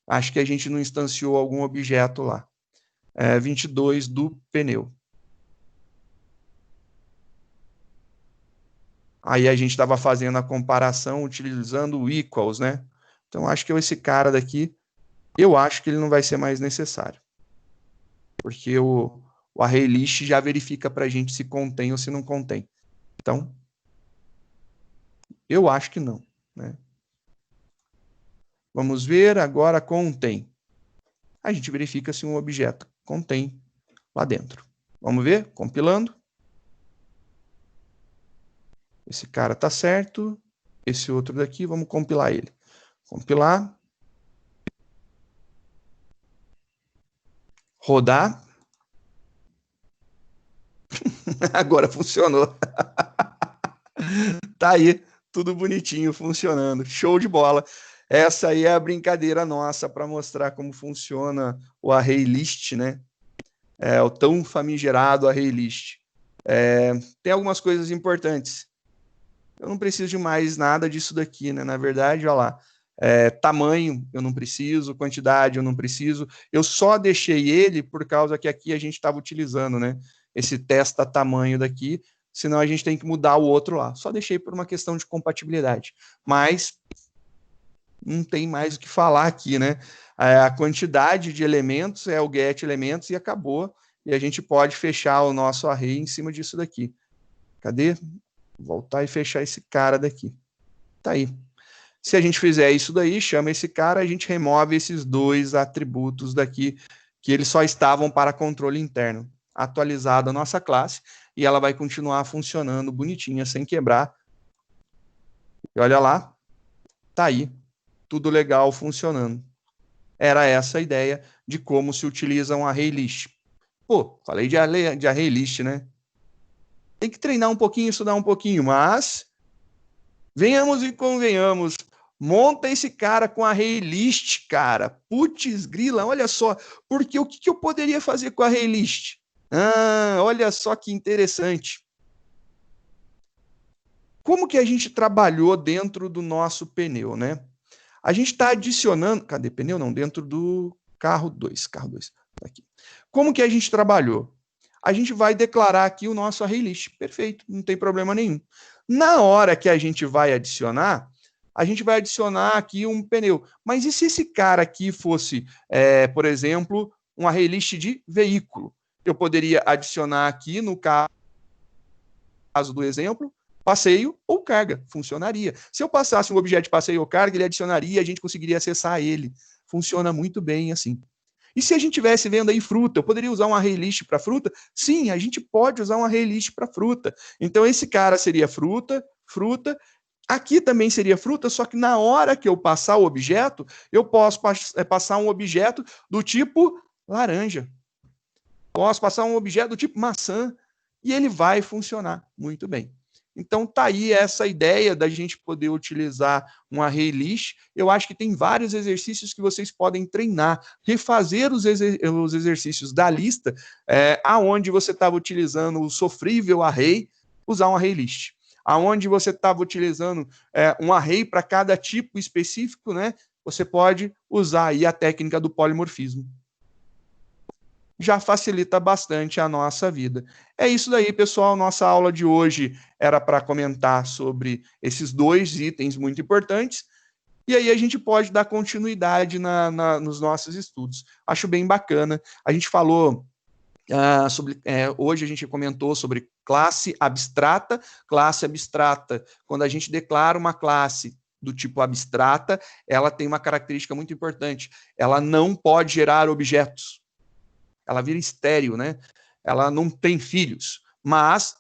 Acho que a gente não instanciou algum objeto lá. 22 do pneu. Aí a gente estava fazendo a comparação utilizando o equals, né? Então acho que esse cara daqui, eu acho que ele não vai ser mais necessário. Porque o ArrayList já verifica para a gente se contém ou se não contém. Então, eu acho que não, né? Vamos ver agora contém. A gente verifica se um objeto contém lá dentro. Vamos ver? Compilando. Esse cara está certo. Esse outro daqui, vamos compilar ele. Compilar. rodar. Agora funcionou. Tá aí, tudo bonitinho, funcionando. Show de bola. Essa aí é a brincadeira nossa para mostrar como funciona o array list, né? O tão famigerado array list. Tem algumas coisas importantes. Eu não preciso de mais nada disso daqui, né? Na verdade, olha lá. Tamanho eu não preciso, quantidade eu não preciso. Eu só deixei ele por causa que aqui a gente estava utilizando, né? Esse testa tamanho daqui, senão a gente tem que mudar o outro lá. Só deixei por uma questão de compatibilidade. Mas não tem mais o que falar aqui, né? A quantidade de elementos é o get elementos e acabou. E a gente pode fechar o nosso array em cima disso daqui. Cadê? Voltar e fechar esse cara daqui. Tá aí. Se a gente fizer isso daí, chama esse cara, a gente remove esses dois atributos daqui, que eles só estavam para controle interno. Atualizada a nossa classe, e ela vai continuar funcionando bonitinha, sem quebrar. E olha lá, tá aí, tudo legal funcionando. Era essa a ideia de como se utiliza um array list. Pô, falei de array list, né? Tem que treinar um pouquinho, estudar um pouquinho, mas venhamos e convenhamos, monta esse cara com array list, cara. Putz, grila, olha só. Porque o que eu poderia fazer com array list? Olha só que interessante. Como que a gente trabalhou dentro do nosso pneu, né? A gente está adicionando... Cadê pneu? Não, dentro do carro 2. Carro 2. Aqui. Como que a gente trabalhou? A gente vai declarar aqui o nosso array list. Perfeito, não tem problema nenhum. Na hora que a gente vai adicionar aqui um pneu. Mas e se esse cara aqui fosse, por exemplo, um array list de veículo? Eu poderia adicionar aqui, no caso do exemplo, passeio ou carga. Funcionaria. Se eu passasse um objeto de passeio ou carga, ele adicionaria e a gente conseguiria acessar ele. Funciona muito bem assim. E se a gente estivesse vendo aí fruta, eu poderia usar um array list para fruta? Sim, a gente pode usar um array list para fruta. Então, esse cara seria fruta. Aqui também seria fruta, só que na hora que eu passar o objeto, eu posso passar um objeto do tipo laranja. Posso passar um objeto do tipo maçã e ele vai funcionar muito bem. Então, tá aí essa ideia da gente poder utilizar um array list. Eu acho que tem vários exercícios que vocês podem treinar, refazer os exercícios da lista, aonde você estava utilizando o sofrível array, usar um array list. Aonde você estava utilizando um array para cada tipo específico, né? Você pode usar aí a técnica do polimorfismo. Já facilita bastante a nossa vida. É isso daí, pessoal. Nossa aula de hoje era para comentar sobre esses dois itens muito importantes, e aí a gente pode dar continuidade nos nossos estudos. Acho bem bacana. A gente falou sobre... hoje a gente comentou sobre classe abstrata. Classe abstrata, quando a gente declara uma classe do tipo abstrata, ela tem uma característica muito importante. Ela não pode gerar objetos. Ela vira estéril, né? Ela não tem filhos, mas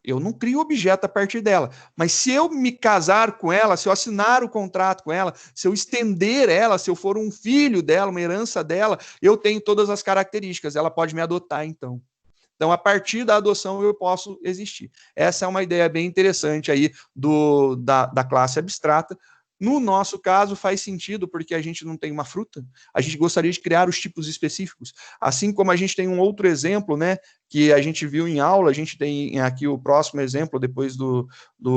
eu não crio objeto a partir dela. Mas se eu me casar com ela, se eu assinar o contrato com ela, se eu estender ela, se eu for um filho dela, uma herança dela, eu tenho todas as características, ela pode me adotar, então. Então, a partir da adoção, eu posso existir. Essa é uma ideia bem interessante aí da classe abstrata. No nosso caso, faz sentido, porque a gente não tem uma fruta, a gente gostaria de criar os tipos específicos. Assim como a gente tem um outro exemplo, né, que a gente viu em aula, a gente tem aqui o próximo exemplo, depois do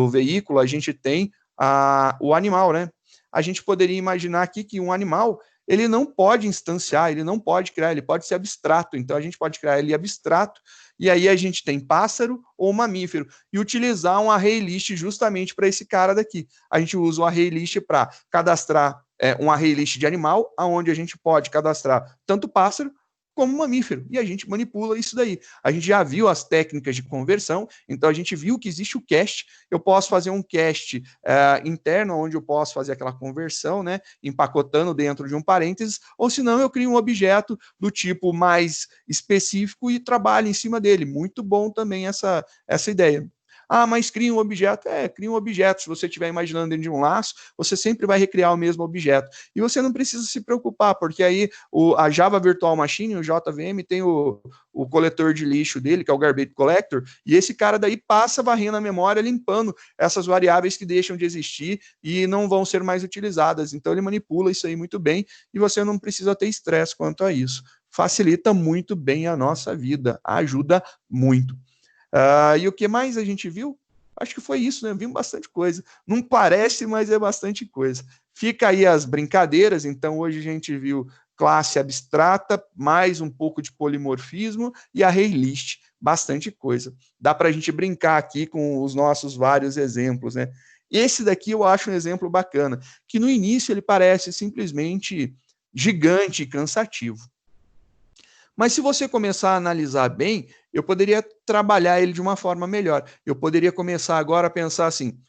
veículo, a gente tem o animal, né? A gente poderia imaginar aqui que um animal, ele não pode instanciar, ele não pode criar, ele pode ser abstrato. Então, a gente pode criar ele abstrato, e aí a gente tem pássaro ou mamífero, e utilizar um array list justamente para esse cara daqui. A gente usa o array list para cadastrar um array list de animal, onde a gente pode cadastrar tanto pássaro como mamífero, e a gente manipula isso daí. A gente já viu as técnicas de conversão, então a gente viu que existe o cast. Eu posso fazer um cast interno, onde eu posso fazer aquela conversão, né, empacotando dentro de um parênteses, ou senão eu crio um objeto do tipo mais específico e trabalho em cima dele. Muito bom também essa ideia. Ah, mas cria um objeto. Cria um objeto. Se você estiver imaginando dentro de um laço, você sempre vai recriar o mesmo objeto. E você não precisa se preocupar, porque aí a Java Virtual Machine, o JVM, tem o coletor de lixo dele, que é o Garbage Collector, e esse cara daí passa varrendo a memória, limpando essas variáveis que deixam de existir e não vão ser mais utilizadas. Então ele manipula isso aí muito bem e você não precisa ter estresse quanto a isso. Facilita muito bem a nossa vida, ajuda muito. E o que mais a gente viu? Acho que foi isso, né? Vimos bastante coisa. Não parece, mas é bastante coisa. Fica aí as brincadeiras. Então, hoje a gente viu classe abstrata, mais um pouco de polimorfismo e array list. Bastante coisa. Dá para a gente brincar aqui com os nossos vários exemplos, né? Esse daqui eu acho um exemplo bacana, que no início ele parece simplesmente gigante e cansativo. Mas se você começar a analisar bem, eu poderia trabalhar ele de uma forma melhor. Eu poderia começar agora a pensar assim: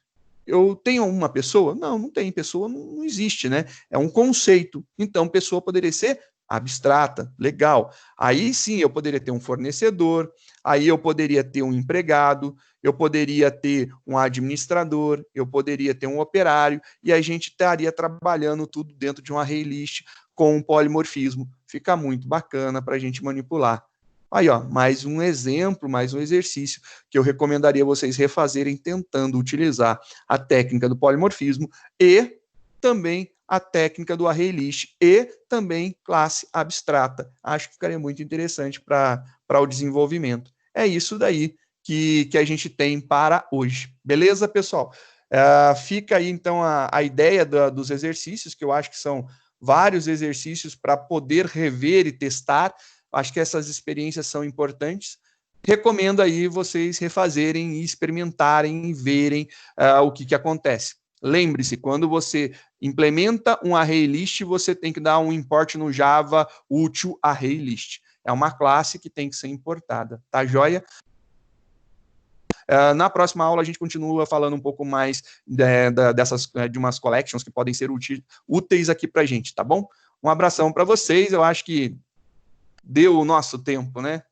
eu tenho uma pessoa? Não, não tem. Pessoa não existe, né? É um conceito. Então, pessoa poderia ser abstrata, legal. Aí sim eu poderia ter um fornecedor, aí eu poderia ter um empregado, eu poderia ter um administrador, eu poderia ter um operário, e a gente estaria trabalhando tudo dentro de um array list com um polimorfismo. Fica muito bacana para a gente manipular. Aí, ó, mais um exemplo, mais um exercício que eu recomendaria vocês refazerem tentando utilizar a técnica do polimorfismo e também a técnica do array list e também classe abstrata. Acho que ficaria muito interessante para o desenvolvimento. É isso daí que a gente tem para hoje. Beleza, pessoal? Fica aí, então, a ideia dos exercícios, que eu acho que são vários exercícios para poder rever e testar. Acho que essas experiências são importantes. Recomendo aí vocês refazerem e experimentarem e verem o que acontece. Lembre-se, quando você implementa um array list, você tem que dar um import no Java útil array list. É uma classe que tem que ser importada, tá joia? Na próxima aula a gente continua falando um pouco mais de umas collections que podem ser úteis aqui para a gente, tá bom? Um abração para vocês, eu acho que deu o nosso tempo, né?